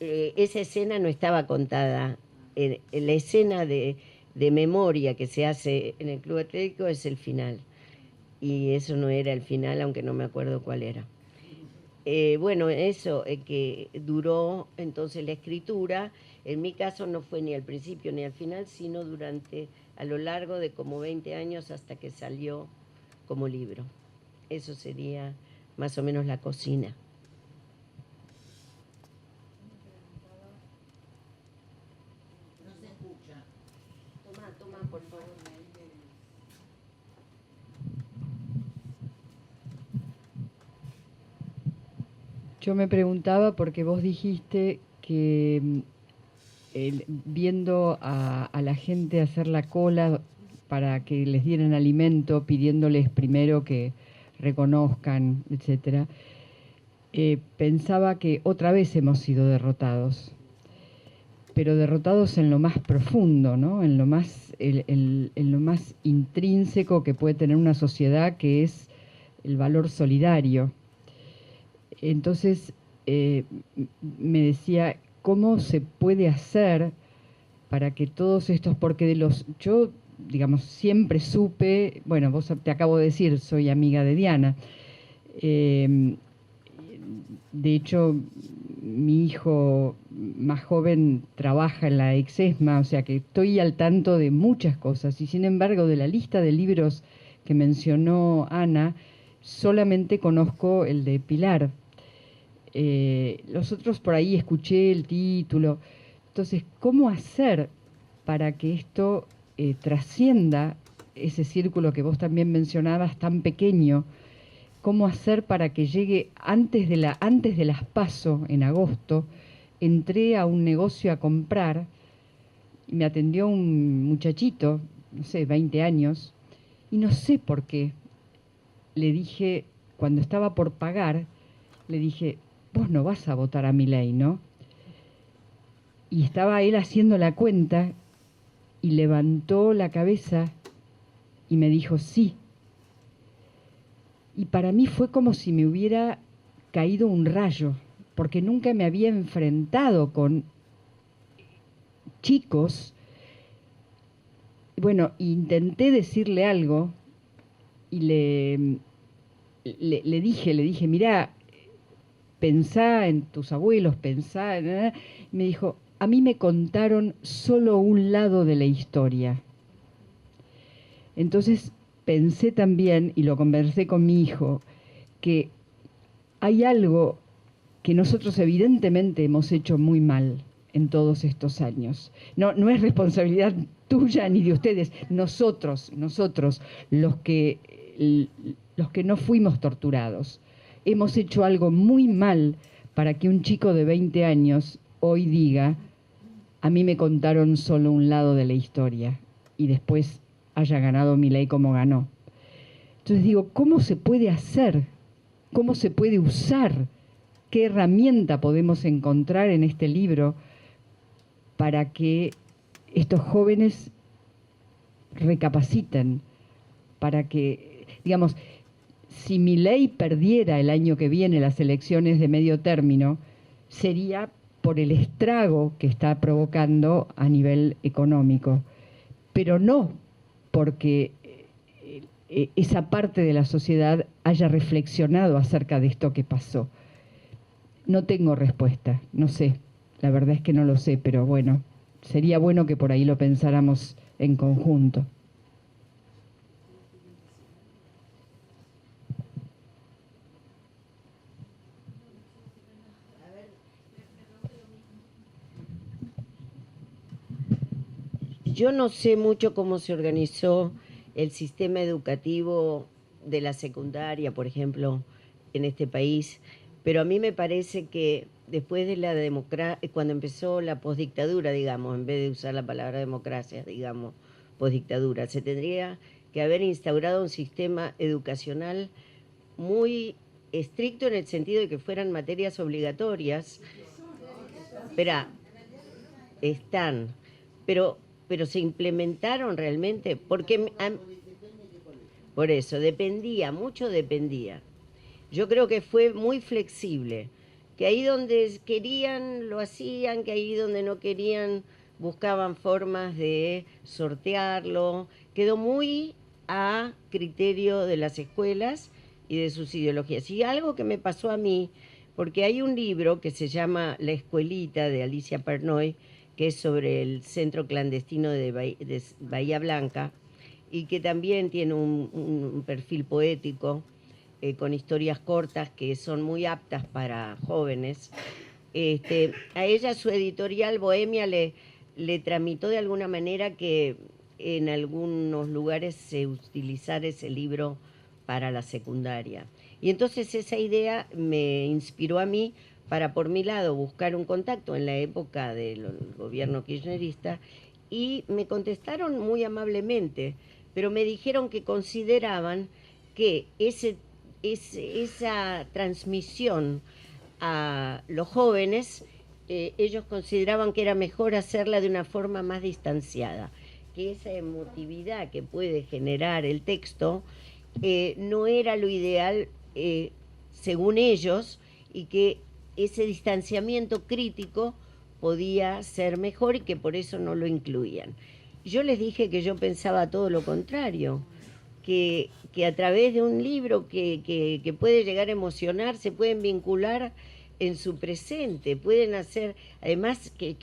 Esa escena no estaba contada. La escena de memoria que se hace en el Club Atlético es el final. Y eso no era el final, aunque no me acuerdo cuál era. Bueno, eso que duró entonces la escritura. En mi caso no fue ni al principio ni al final, sino a lo largo de como 20 años hasta que salió como libro. Eso sería más o menos la cocina. No se escucha. Toma, por favor. Yo me preguntaba porque vos dijiste que viendo a la gente hacer la cola para que les dieran alimento, pidiéndoles primero que reconozcan, etcétera, pensaba que otra vez hemos sido derrotados, pero derrotados en lo más profundo, ¿no? En lo más intrínseco que puede tener una sociedad, que es el valor solidario. Entonces me decía, ¿cómo se puede hacer para que todos estos, porque yo, digamos, siempre supe, bueno, vos te acabo de decir, soy amiga de Diana, de hecho, mi hijo más joven trabaja en la Exesma, o sea que estoy al tanto de muchas cosas, y sin embargo, de la lista de libros que mencionó Ana, solamente conozco el de Pilar. Los otros por ahí escuché el título. Entonces, ¿cómo hacer para que esto trascienda ese círculo que vos también mencionabas tan pequeño? ¿Cómo hacer para que llegue antes de las PASO en agosto? Entré a un negocio a comprar y me atendió un muchachito, no sé, 20 años, y no sé por qué. Le dije, cuando estaba por pagar, le dije, vos no vas a votar a Milei, ¿no? Y estaba él haciendo la cuenta y levantó la cabeza y me dijo, sí. Y para mí fue como si me hubiera caído un rayo, porque nunca me había enfrentado con chicos. Bueno, intenté decirle algo y le dije, mirá, pensá en tus abuelos, pensá en... Me dijo, a mí me contaron solo un lado de la historia. Entonces pensé también, y lo conversé con mi hijo, que hay algo que nosotros evidentemente hemos hecho muy mal en todos estos años. No es responsabilidad tuya ni de ustedes, nosotros, los que no fuimos torturados. Hemos hecho algo muy mal para que un chico de 20 años hoy diga, a mí me contaron solo un lado de la historia, y después haya ganado Milei como ganó. Entonces digo, ¿cómo se puede hacer? ¿Cómo se puede usar? ¿Qué herramienta podemos encontrar en este libro para que estos jóvenes recapaciten? Para que, digamos, si Milei perdiera el año que viene las elecciones de medio término, sería por el estrago que está provocando a nivel económico, pero no porque esa parte de la sociedad haya reflexionado acerca de esto que pasó. No tengo respuesta, no sé, la verdad es que no lo sé, pero bueno, sería bueno que por ahí lo pensáramos en conjunto. Yo no sé mucho cómo se organizó el sistema educativo de la secundaria, por ejemplo, en este país, pero a mí me parece que después de la democracia, cuando empezó la posdictadura, digamos, en vez de usar la palabra democracia, digamos, posdictadura, se tendría que haber instaurado un sistema educacional muy estricto en el sentido de que fueran materias obligatorias. Espera, están, pero se implementaron realmente, porque por eso dependía, mucho dependía. Yo creo que fue muy flexible, que ahí donde querían lo hacían, que ahí donde no querían buscaban formas de sortearlo. Quedó muy a criterio de las escuelas y de sus ideologías. Y algo que me pasó a mí, porque hay un libro que se llama La Escuelita de Alicia Pernoy, que es sobre el centro clandestino de Bahía Blanca, y que también tiene un perfil poético, con historias cortas que son muy aptas para jóvenes. A ella su editorial Bohemia le tramitó de alguna manera que en algunos lugares se utilizara ese libro para la secundaria. Y entonces esa idea me inspiró a mí para, por mi lado, buscar un contacto en la época del gobierno kirchnerista, y me contestaron muy amablemente, pero me dijeron que consideraban que esa transmisión a los jóvenes, ellos consideraban que era mejor hacerla de una forma más distanciada, que esa emotividad que puede generar el texto no era lo ideal, según ellos, y que ese distanciamiento crítico podía ser mejor y que por eso no lo incluían. Yo les dije que yo pensaba todo lo contrario, que a través de un libro que puede llegar a emocionar, se pueden vincular en su presente, pueden hacer, además que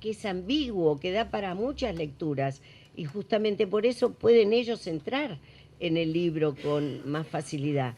es ambiguo, que da para muchas lecturas, y justamente por eso pueden ellos entrar en el libro con más facilidad.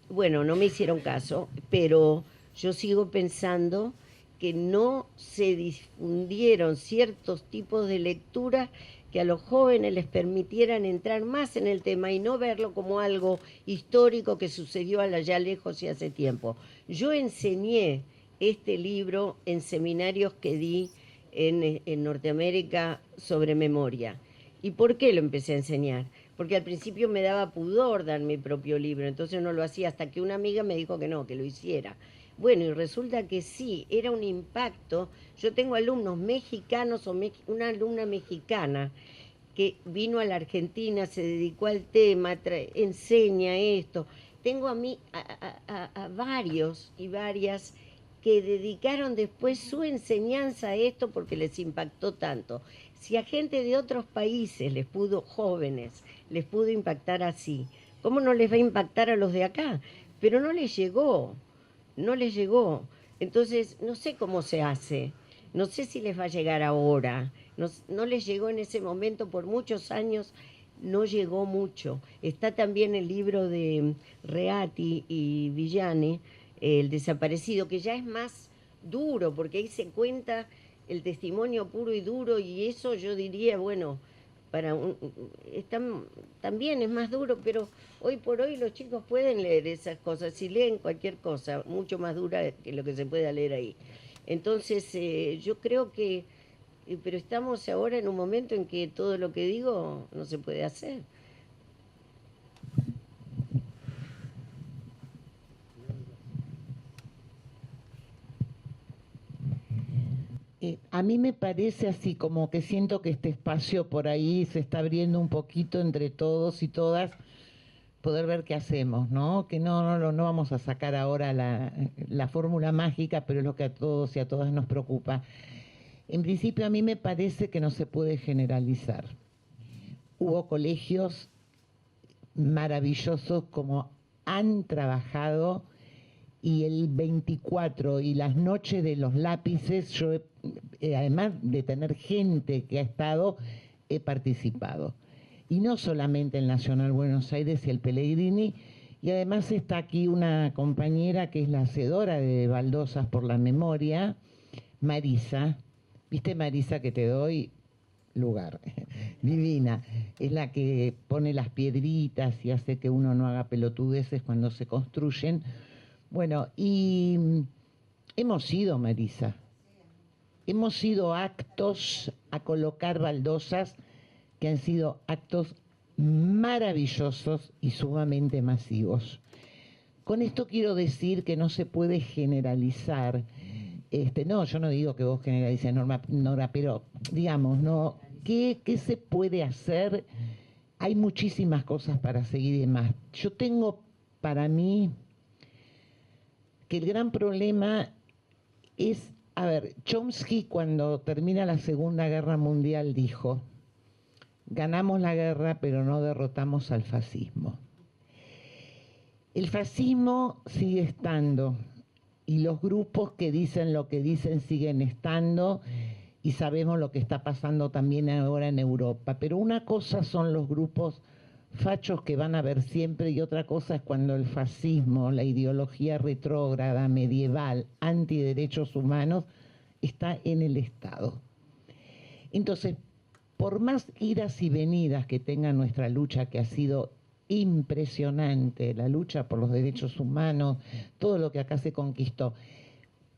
Bueno, no me hicieron caso, pero yo sigo pensando que no se difundieron ciertos tipos de lectura que a los jóvenes les permitieran entrar más en el tema y no verlo como algo histórico que sucedió allá lejos y hace tiempo. Yo enseñé este libro en seminarios que di en Norteamérica sobre memoria. ¿Y por qué lo empecé a enseñar? Porque al principio me daba pudor dar mi propio libro, entonces no lo hacía, hasta que una amiga me dijo que no, que lo hiciera. Bueno, y resulta que sí, era un impacto. Yo tengo alumnos mexicanos, una alumna mexicana que vino a la Argentina, se dedicó al tema, enseña esto. Tengo a varios y varias que dedicaron después su enseñanza a esto porque les impactó tanto. Si a gente de otros países jóvenes, les pudo impactar así, ¿cómo no les va a impactar a los de acá? Pero no les llegó. Entonces, no sé cómo se hace, no sé si les va a llegar ahora, no les llegó en ese momento, por muchos años no llegó mucho. Está también el libro de Reati y Villani, El desaparecido, que ya es más duro, porque ahí se cuenta el testimonio puro y duro, y eso yo diría, bueno, también es más duro, pero hoy por hoy los chicos pueden leer esas cosas, si leen cualquier cosa, mucho más dura que lo que se pueda leer ahí. Entonces, yo creo que, pero estamos ahora en un momento en que todo lo que digo no se puede hacer. A mí me parece así como que siento que este espacio por ahí se está abriendo un poquito entre todos y todas, poder ver qué hacemos, ¿no? Que no vamos a sacar ahora la fórmula mágica, pero es lo que a todos y a todas nos preocupa. En principio a mí me parece que no se puede generalizar. Hubo colegios maravillosos como han trabajado, y el 24 y las noches de los lápices, yo además de tener gente que ha estado, he participado. Y no solamente el Nacional Buenos Aires y el Pellegrini, y además está aquí una compañera que es la hacedora de baldosas por la memoria, Marisa. ¿Viste, Marisa, que te doy lugar? Divina. Es la que pone las piedritas y hace que uno no haga pelotudeces cuando se construyen. Bueno, y hemos ido, Marisa. Hemos ido a actos a colocar baldosas que han sido actos maravillosos y sumamente masivos. Con esto quiero decir que no se puede generalizar. No, yo no digo que vos generalices, Nora, pero digamos, ¿no? ¿Qué se puede hacer? Hay muchísimas cosas para seguir y demás. Yo tengo para mí que el gran problema es, a ver, Chomsky cuando termina la Segunda Guerra Mundial dijo: ganamos la guerra pero no derrotamos al fascismo. El fascismo sigue estando y los grupos que dicen lo que dicen siguen estando, y sabemos lo que está pasando también ahora en Europa. Pero una cosa son los grupos fachos que van a ver siempre, y otra cosa es cuando el fascismo, la ideología retrógrada, medieval, antiderechos humanos, está en el Estado. Entonces, por más idas y venidas que tenga nuestra lucha, que ha sido impresionante, la lucha por los derechos humanos, todo lo que acá se conquistó,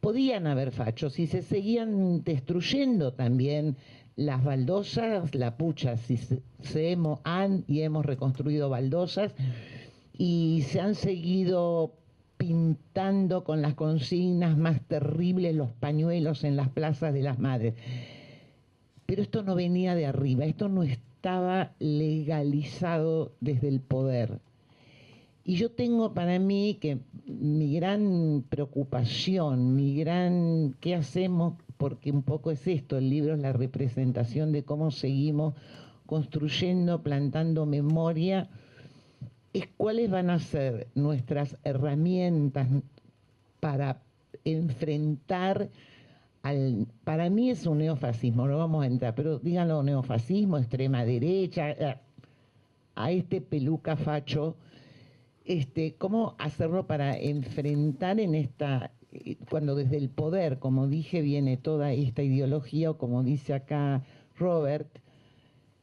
podían haber fachos y se seguían destruyendo también las baldosas, la pucha, si hemos reconstruido baldosas y se han seguido pintando con las consignas más terribles los pañuelos en las plazas de las madres. Pero esto no venía de arriba, esto no estaba legalizado desde el poder. Y yo tengo para mí que mi gran preocupación, ¿qué hacemos? Porque un poco es esto, el libro es la representación de cómo seguimos construyendo, plantando memoria, es cuáles van a ser nuestras herramientas para enfrentar para mí es un neofascismo, no vamos a entrar, pero díganlo, neofascismo, extrema derecha, a este peluca facho, cómo hacerlo para enfrentar en esta, cuando desde el poder, como dije, viene toda esta ideología, o como dice acá Robert,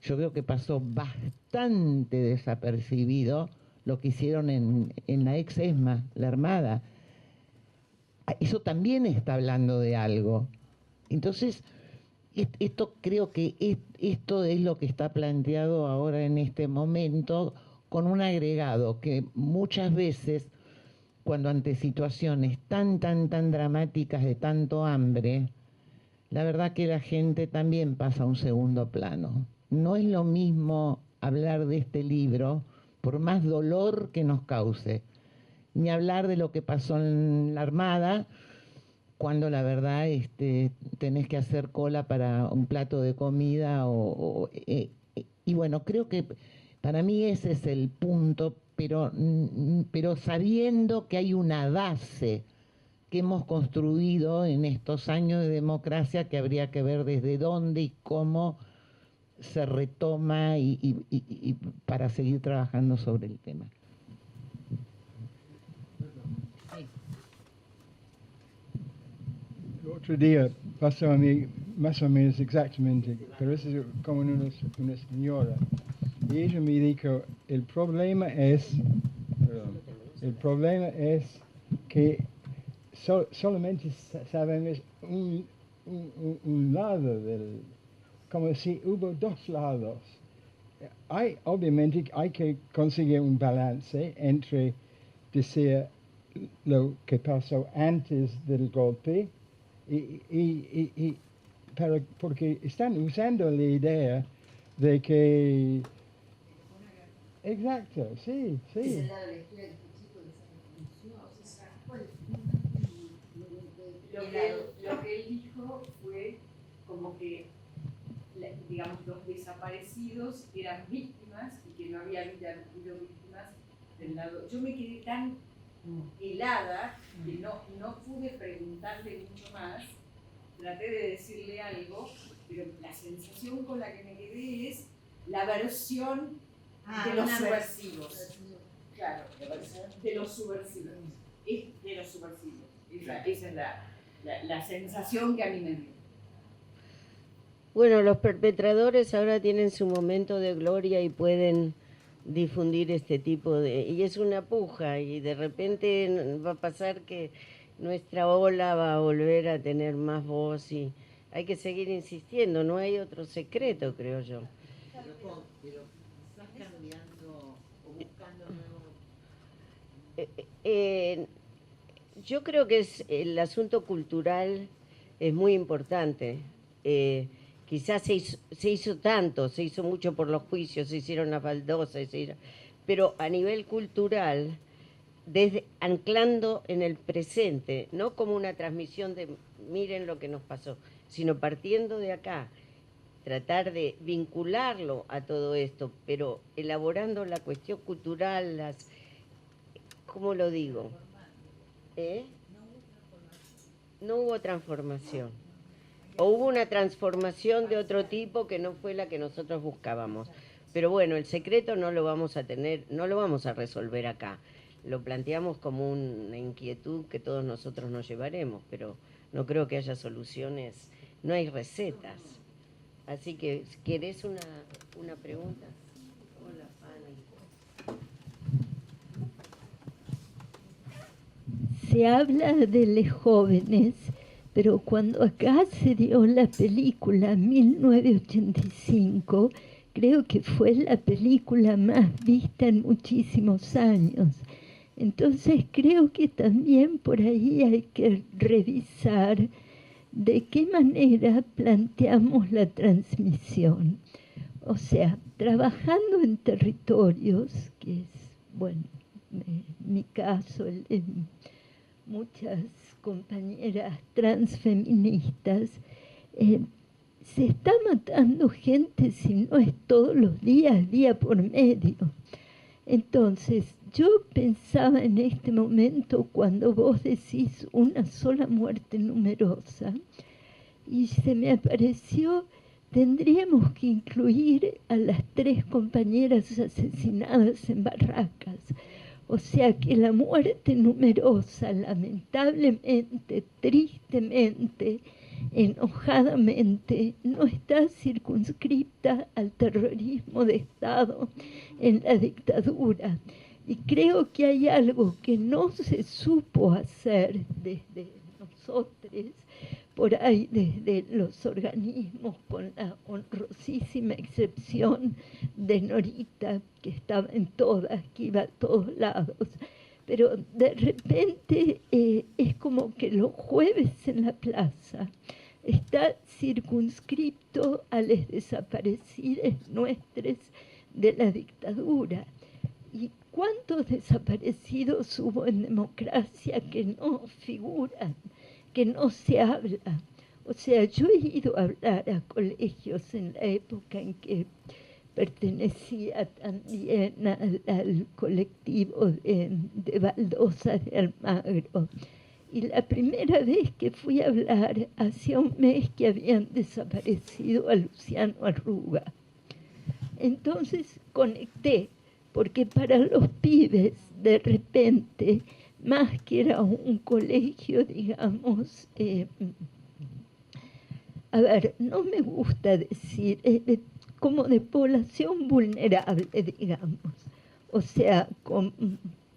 yo creo que pasó bastante desapercibido lo que hicieron en la ex ESMA, la Armada. Eso también está hablando de algo. Entonces, esto creo que esto es lo que está planteado ahora en este momento, con un agregado que muchas veces, cuando ante situaciones tan dramáticas de tanto hambre, la verdad que la gente también pasa a un segundo plano. No es lo mismo hablar de este libro, por más dolor que nos cause, ni hablar de lo que pasó en la Armada, cuando la verdad tenés que hacer cola para un plato de comida y bueno, creo que para mí ese es el punto, pero sabiendo que hay una base que hemos construido en estos años de democracia, que habría que ver desde dónde y cómo se retoma y para seguir trabajando sobre el tema. El otro día pasó a mí más o menos exactamente, pero eso es como una señora. Y ella me dijo, el problema es que solamente sabemos un lado del, como si hubo dos lados. Obviamente hay que conseguir un balance entre decir lo que pasó antes del golpe porque están usando la idea de que... Exacto, sí, sí. Lo que él dijo fue como que, digamos, los desaparecidos eran víctimas y que no había habido víctimas del lado. Yo me quedé tan helada que no pude preguntarle mucho más. Traté de decirle algo, pero la sensación con la que me quedé es la versión de los subversivos. Claro, de los subversivos. De los subversivos. Esa es la sensación que a mí me dio. Bueno, los perpetradores ahora tienen su momento de gloria y pueden difundir este tipo de... Y es una puja y de repente va a pasar que nuestra ola va a volver a tener más voz y hay que seguir insistiendo, no hay otro secreto, creo yo. Pero estás cambiando o buscando nuevos... yo creo que el asunto cultural es muy importante. Quizás se hizo mucho por los juicios, se hicieron las baldosas, pero a nivel cultural, anclando en el presente, no como una transmisión de miren lo que nos pasó, sino partiendo de acá, tratar de vincularlo a todo esto, pero elaborando la cuestión cultural, ¿cómo lo digo? No hubo transformación. O hubo una transformación de otro tipo que no fue la que nosotros buscábamos. Pero bueno, el secreto no lo vamos a tener, no lo vamos a resolver acá. Lo planteamos como una inquietud que todos nosotros nos llevaremos, pero no creo que haya soluciones, no hay recetas. Así que, ¿querés una pregunta? Hola, Fanny. Se habla de los jóvenes, pero cuando acá se dio la película 1985, creo que fue la película más vista en muchísimos años. Entonces creo que también por ahí hay que revisar de qué manera planteamos la transmisión. O sea, trabajando en territorios, que es, bueno, mi caso, el de muchas compañeras transfeministas, se está matando gente, si no es todos los días, día por medio. Entonces, yo pensaba en este momento, cuando vos decís una sola muerte numerosa, y se me apareció, tendríamos que incluir a las 3 compañeras asesinadas en Barracas. O sea que la muerte numerosa, lamentablemente, tristemente, enojadamente, no está circunscripta al terrorismo de Estado en la dictadura. Y creo que hay algo que no se supo hacer desde nosotros, por ahí desde los organismos, con la honrosísima excepción de Norita, que estaba en todas, que iba a todos lados. Pero de repente es como que los jueves en la plaza está circunscripto a los desaparecidos nuestros de la dictadura. ¿Y cuántos desaparecidos hubo en democracia que no figuran, que no se habla? O sea, yo he ido a hablar a colegios en la época en que pertenecía también al colectivo de baldosas de Almagro. Y la primera vez que fui a hablar, hacía un mes que habían desaparecido a Luciano Arruga. Entonces conecté, porque para los pibes, de repente, más que era un colegio, digamos, a ver, no me gusta decir, como de población vulnerable, digamos, o sea, con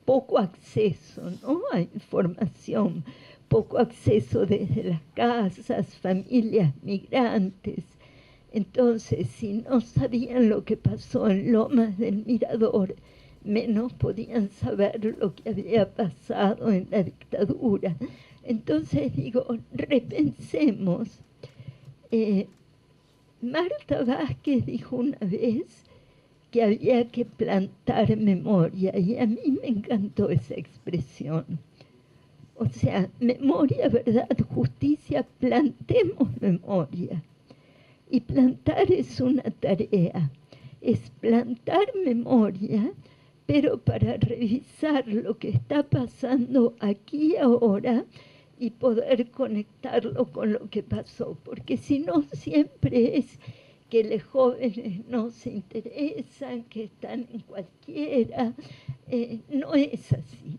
poco acceso, ¿no?, a información, poco acceso desde las casas, familias migrantes. Entonces, si no sabían lo que pasó en Lomas del Mirador, menos podían saber lo que había pasado en la dictadura. Entonces digo, repensemos. Marta Vázquez dijo una vez que había que plantar memoria, y a mí me encantó esa expresión. O sea, memoria, verdad, justicia, plantemos memoria. Y plantar es una tarea, es plantar memoria, pero para revisar lo que está pasando aquí ahora y poder conectarlo con lo que pasó, porque si no siempre es que los jóvenes no se interesan, que están en cualquiera, no es así.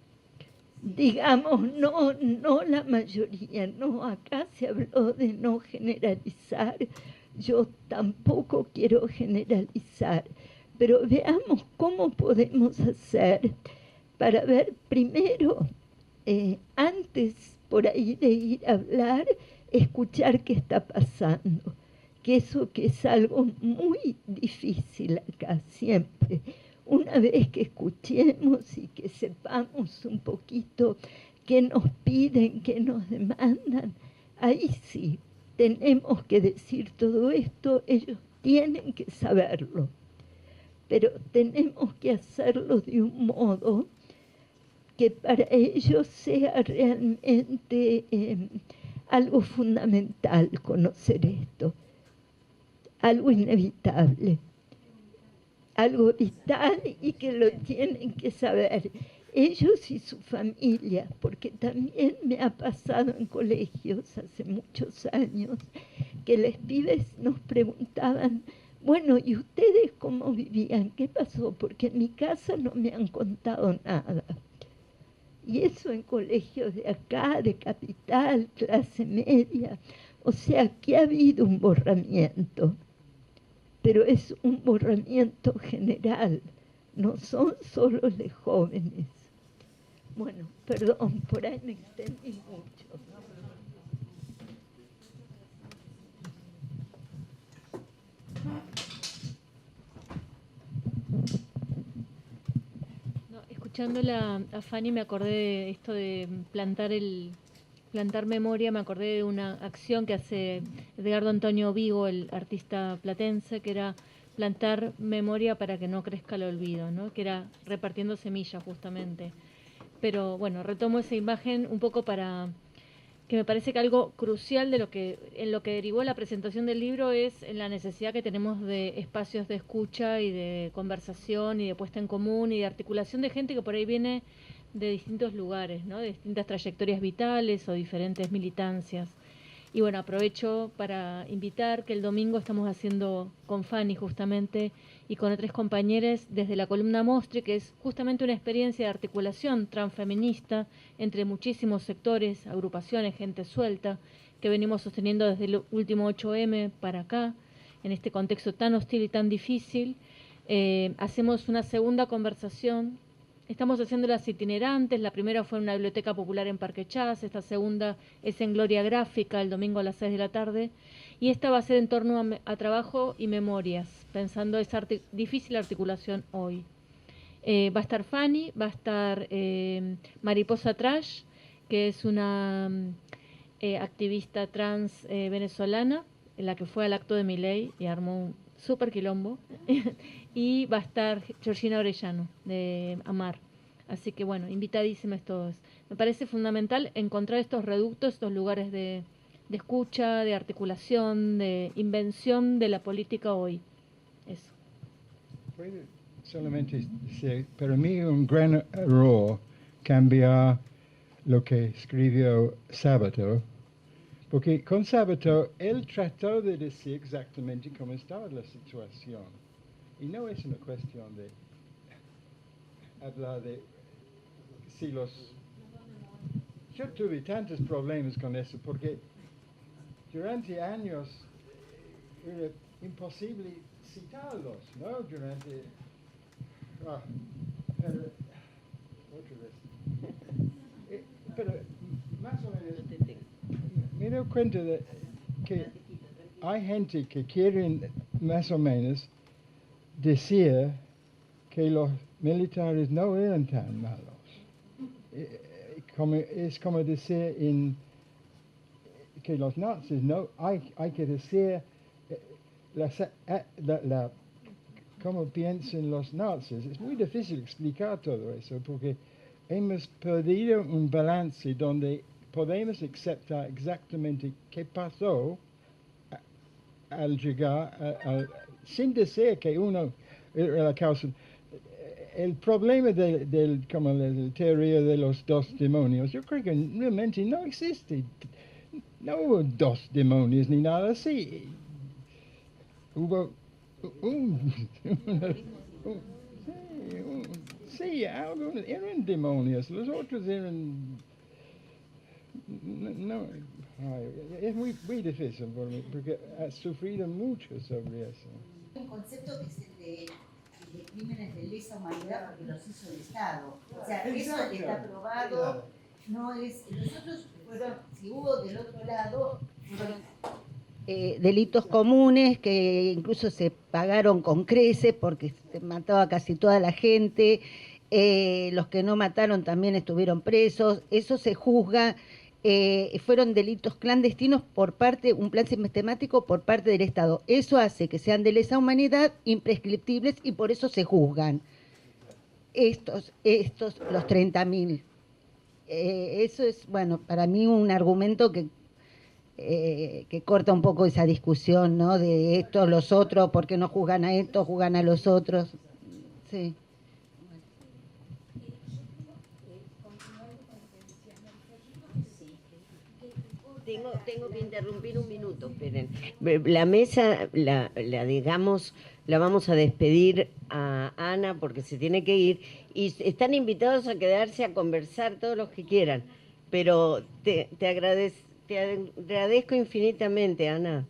Digamos, no la mayoría, no, acá se habló de no generalizar, yo tampoco quiero generalizar, pero veamos cómo podemos hacer para ver primero, antes por ahí de ir a hablar, escuchar qué está pasando, que eso que es algo muy difícil acá siempre. Una vez que escuchemos y que sepamos un poquito qué nos piden, qué nos demandan, ahí sí tenemos que decir todo esto, ellos tienen que saberlo, pero tenemos que hacerlo de un modo que para ellos sea realmente algo fundamental conocer esto, algo inevitable, algo vital y que lo tienen que saber ellos y su familia, porque también me ha pasado en colegios hace muchos años que los pibes nos preguntaban, bueno, ¿y ustedes cómo vivían? ¿Qué pasó? Porque en mi casa no me han contado nada. Y eso en colegios de acá, de capital, clase media. O sea, que ha habido un borramiento, pero es un borramiento general, no son solo los jóvenes. Bueno, perdón, por ahí me extendí mucho. No, escuchándola a Fanny me acordé de esto de plantar memoria, me acordé de una acción que hace Edgardo Antonio Vigo, el artista platense, que era plantar memoria para que no crezca el olvido, ¿no?, que era repartiendo semillas justamente. Pero bueno, retomo esa imagen un poco para que me parece que algo crucial de en lo que derivó la presentación del libro es en la necesidad que tenemos de espacios de escucha y de conversación y de puesta en común y de articulación de gente que por ahí viene de distintos lugares, ¿no?, de distintas trayectorias vitales o diferentes militancias. Y bueno, aprovecho para invitar que el domingo estamos haciendo con Fanny justamente y con otras compañeras desde la columna Mostre, que es justamente una experiencia de articulación transfeminista entre muchísimos sectores, agrupaciones, gente suelta, que venimos sosteniendo desde el último 8M para acá, en este contexto tan hostil y tan difícil. Hacemos una segunda conversación. Estamos haciendo las itinerantes, la primera fue en una biblioteca popular en Parque Chas, esta segunda es en Gloria Gráfica, el domingo a las 6 de la tarde, y esta va a ser en torno a trabajo y memorias, pensando esa difícil articulación hoy. Va a estar Fanny, va a estar Mariposa Trash, que es una activista trans venezolana, la que fue al acto de Milei y armó un súper quilombo. Y va a estar Georgina Orellano, de Amar. Así que bueno, invitadísimas todos. Me parece fundamental encontrar estos reductos, estos lugares de escucha, de articulación, de invención de la política hoy. Eso. Puedo solamente decir, para mí un gran error cambiar lo que escribió Sabato, porque con Sabato él trató de decir exactamente cómo estaba la situación. Y no es una cuestión de hablar de si los... Yo tuve tantos problemas con eso porque durante años era imposible citarlos, ¿no? Durante... pero, otra vez. Pero más o menos me doy cuenta de que hay gente que quieren más o menos decir que los militares no eran tan malos. Es como decir que los nazis, no, hay que decir cómo piensan los nazis. Es muy difícil explicar todo eso porque hemos perdido un balance donde podemos aceptar exactamente qué pasó al llegar, sin decir que uno era la causa. El problema como la teoría de los dos demonios, yo creo que realmente no existe. No hubo dos demonios ni nada así. Hubo sí, algunos eran demonios, los otros eran... No, es muy difícil por mí, porque he sufrido mucho sobre eso. Un concepto que es el de crímenes de lesa humanidad porque los hizo el Estado. O sea, eso está probado, no es... Los otros fueron, si hubo del otro lado, fueron... delitos comunes que incluso se pagaron con creces porque se mataba casi toda la gente, los que no mataron también estuvieron presos, eso se juzga, fueron delitos clandestinos por parte, un plan sistemático por parte del Estado. Eso hace que sean de lesa humanidad, imprescriptibles y por eso se juzgan. Estos los 30.000. Eso es, bueno, para mí un argumento que corta un poco esa discusión, ¿no? De estos, los otros, ¿por qué no juzgan a estos, juzgan a los otros? Sí. Tengo que interrumpir un minuto, esperen. La mesa, la digamos, la vamos a despedir a Ana porque se tiene que ir y están invitados a quedarse a conversar todos los que quieran, pero te agradezco infinitamente, Ana.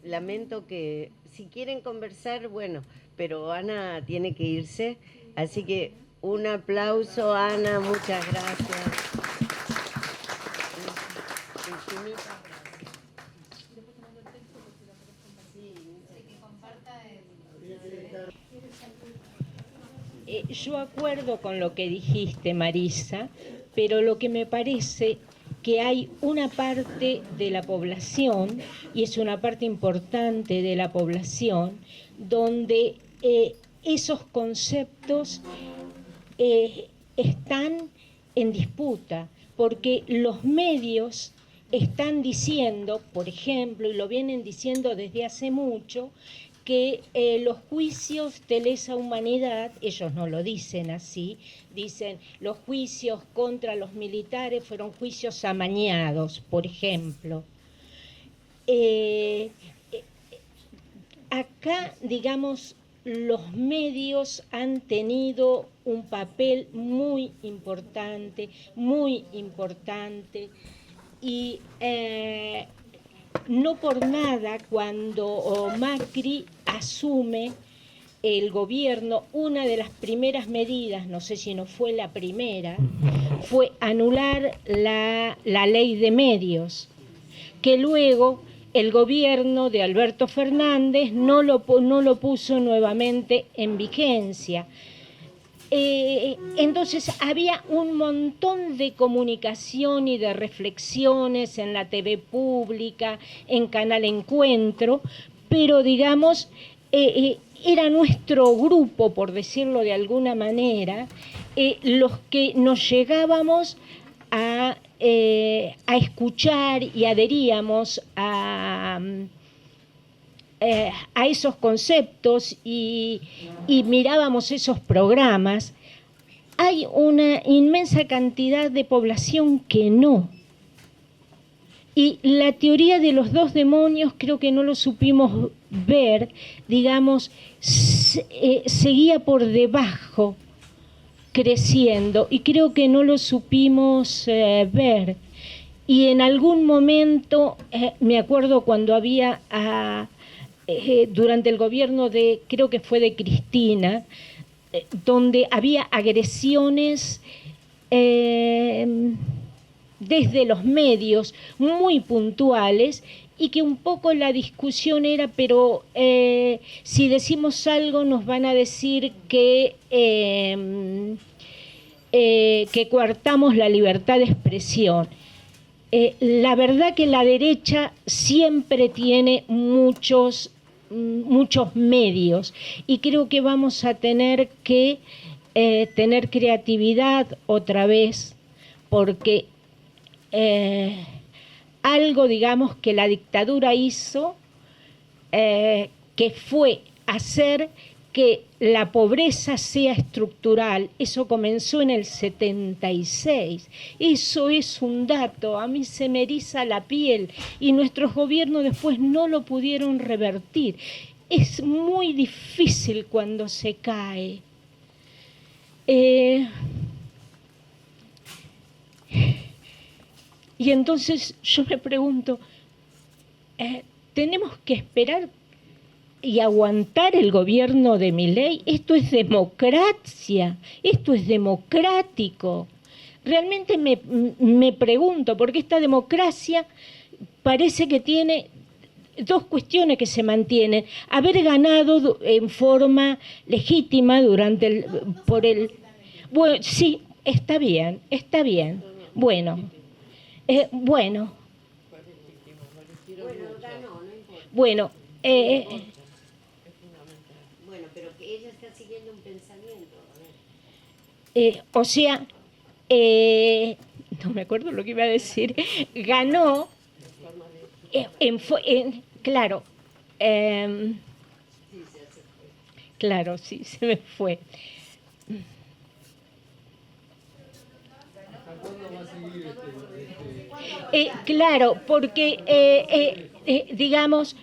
Lamento que si quieren conversar, bueno, pero Ana tiene que irse, así que un aplauso, Ana, muchas gracias. Yo acuerdo con lo que dijiste, Marisa, pero lo que me parece que hay una parte de la población, y es una parte importante de la población, donde esos conceptos están en disputa, porque los medios están diciendo, por ejemplo, y lo vienen diciendo desde hace mucho, que los juicios de lesa humanidad, ellos no lo dicen así, dicen los juicios contra los militares fueron juicios amañados, por ejemplo. Acá, digamos, los medios han tenido un papel muy importante, y no por nada cuando Macri asume el gobierno, una de las primeras medidas, no sé si no fue la primera, fue anular la ley de medios, que luego el gobierno de Alberto Fernández no lo puso nuevamente en vigencia. Entonces había un montón de comunicación y de reflexiones en la TV pública, en Canal Encuentro, pero digamos, era nuestro grupo, por decirlo de alguna manera, los que nos llegábamos a escuchar y adheríamos a esos conceptos y mirábamos esos programas. Hay una inmensa cantidad de población que no. Y la teoría de los dos demonios creo que no lo supimos ver, digamos, seguía por debajo, creciendo, y creo que no lo supimos ver. Y en algún momento, me acuerdo cuando había durante el gobierno de, creo que fue de Cristina, donde había agresiones desde los medios muy puntuales, y que un poco la discusión era, pero si decimos algo nos van a decir que coartamos la libertad de expresión. La verdad que la derecha siempre tiene muchos medios, y creo que vamos a tener que tener creatividad otra vez, porque algo, digamos, que la dictadura hizo, que fue hacer que la pobreza sea estructural. Eso comenzó en el 76. Eso es un dato, a mí se me eriza la piel, y nuestros gobiernos después no lo pudieron revertir. Es muy difícil cuando se cae. Y entonces yo me pregunto, ¿tenemos que esperar y aguantar el gobierno de Milei? Esto es democracia, esto es democrático. Realmente me pregunto, porque esta democracia parece que tiene dos cuestiones que se mantienen: haber ganado en forma legítima bueno, sí, está bien, bueno, bueno, bueno, bueno, pero que ella está siguiendo un pensamiento. o sea, no me acuerdo lo que iba a decir. Ganó, claro, claro, sí, se me fue. Claro, porque, digamos,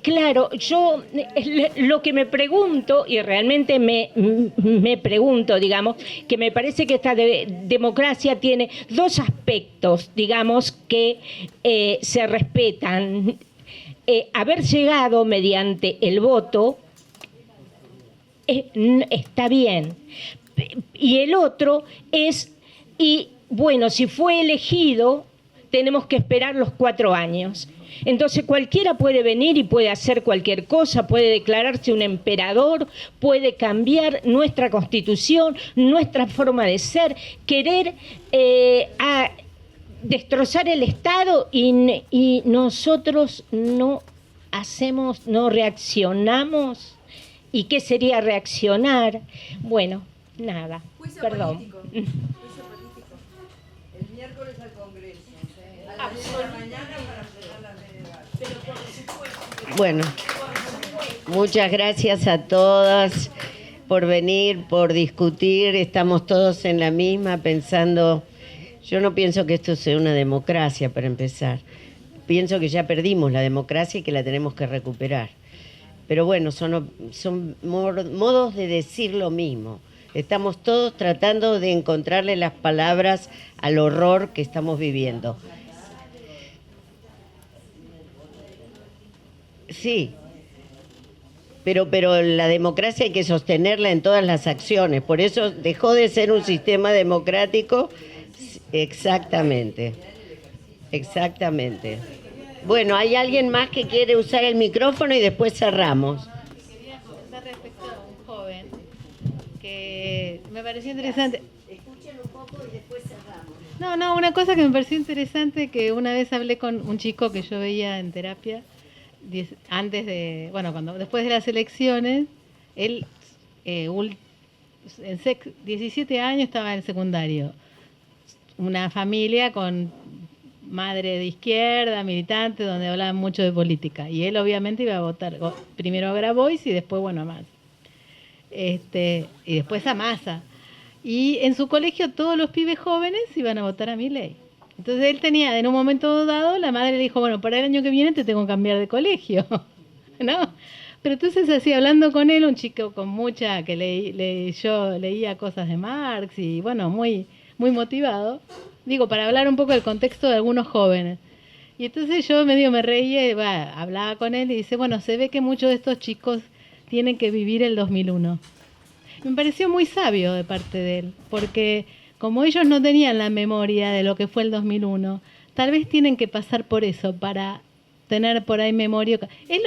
claro, yo lo que me pregunto, y realmente me pregunto, digamos, que me parece que esta democracia tiene dos aspectos, digamos, que se respetan. Haber llegado mediante el voto está bien. Y el otro es, y bueno, si fue elegido, tenemos que esperar los 4 años. Entonces cualquiera puede venir y puede hacer cualquier cosa, puede declararse un emperador, puede cambiar nuestra constitución, nuestra forma de ser, querer destrozar el Estado, y nosotros no hacemos, no reaccionamos. ¿Y qué sería reaccionar? Bueno, nada, Juicio perdón. político. Juicio político. El miércoles al Congreso. A las 10 de la mañana para frenar la delegada. Pero por supuesto. Bueno, muchas gracias a todas por venir, por discutir. Estamos todos en la misma, pensando. Yo no pienso que esto sea una democracia, para empezar. Pienso que ya perdimos la democracia y que la tenemos que recuperar. Pero bueno, son modos de decir lo mismo. Estamos todos tratando de encontrarle las palabras al horror que estamos viviendo. Sí, pero la democracia hay que sostenerla en todas las acciones. Por eso dejó de ser un sistema democrático. Exactamente. Bueno, ¿hay alguien más que quiere usar el micrófono y después cerramos? Quería comentar respecto a un joven que me pareció interesante. Escuchen un poco y después cerramos. No, una cosa que me pareció interesante, que una vez hablé con un chico que yo veía en terapia, después de las elecciones, él, 17 años, estaba en el secundario. Una familia con madre de izquierda, militante, donde hablaban mucho de política. Y él obviamente iba a votar primero a Grabois y después, a Massa. Y después a Massa. Y en su colegio todos los pibes jóvenes iban a votar a Milei. Entonces él tenía, en un momento dado, la madre le dijo, bueno, para el año que viene te tengo que cambiar de colegio, ¿no? Pero entonces así, hablando con él, un chico con mucha, que yo leía cosas de Marx y bueno, muy, muy motivado, digo, para hablar un poco del contexto de algunos jóvenes. Y entonces yo medio me reía, y hablaba con él y dice, bueno, se ve que muchos de estos chicos tienen que vivir el 2001. Me pareció muy sabio de parte de él, porque como ellos no tenían la memoria de lo que fue el 2001, tal vez tienen que pasar por eso para tener por ahí memoria. Es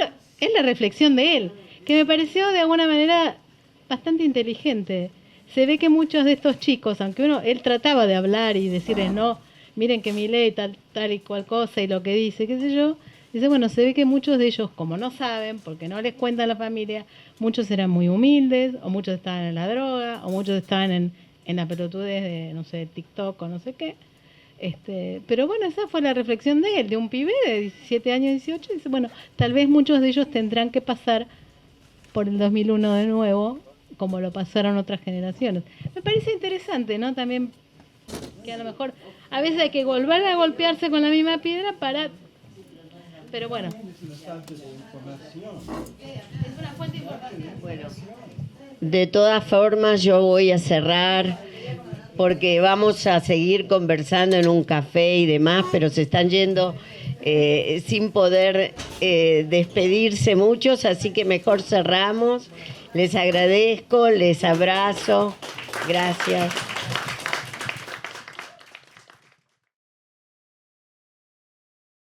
la reflexión de él, que me pareció de alguna manera bastante inteligente. Se ve que muchos de estos chicos, aunque él trataba de hablar y decirles, no, miren que mi ley tal y cual cosa y lo que dice, qué sé yo, dice, bueno, se ve que muchos de ellos, como no saben, porque no les cuenta la familia, muchos eran muy humildes, o muchos estaban en la droga, o muchos estaban en la pelotudez de, no sé, TikTok o no sé qué. Pero bueno, esa fue la reflexión de él, de un pibe de 17 años, 18, dice, bueno, tal vez muchos de ellos tendrán que pasar por el 2001 de nuevo, como lo pasaron otras generaciones. Me parece interesante, ¿no? También que a lo mejor a veces hay que volver a golpearse con la misma piedra para... Pero bueno. Es una fuente importante. Bueno, de todas formas yo voy a cerrar porque vamos a seguir conversando en un café y demás, pero se están yendo sin poder despedirse muchos, así que mejor cerramos. Les agradezco, les abrazo. Gracias.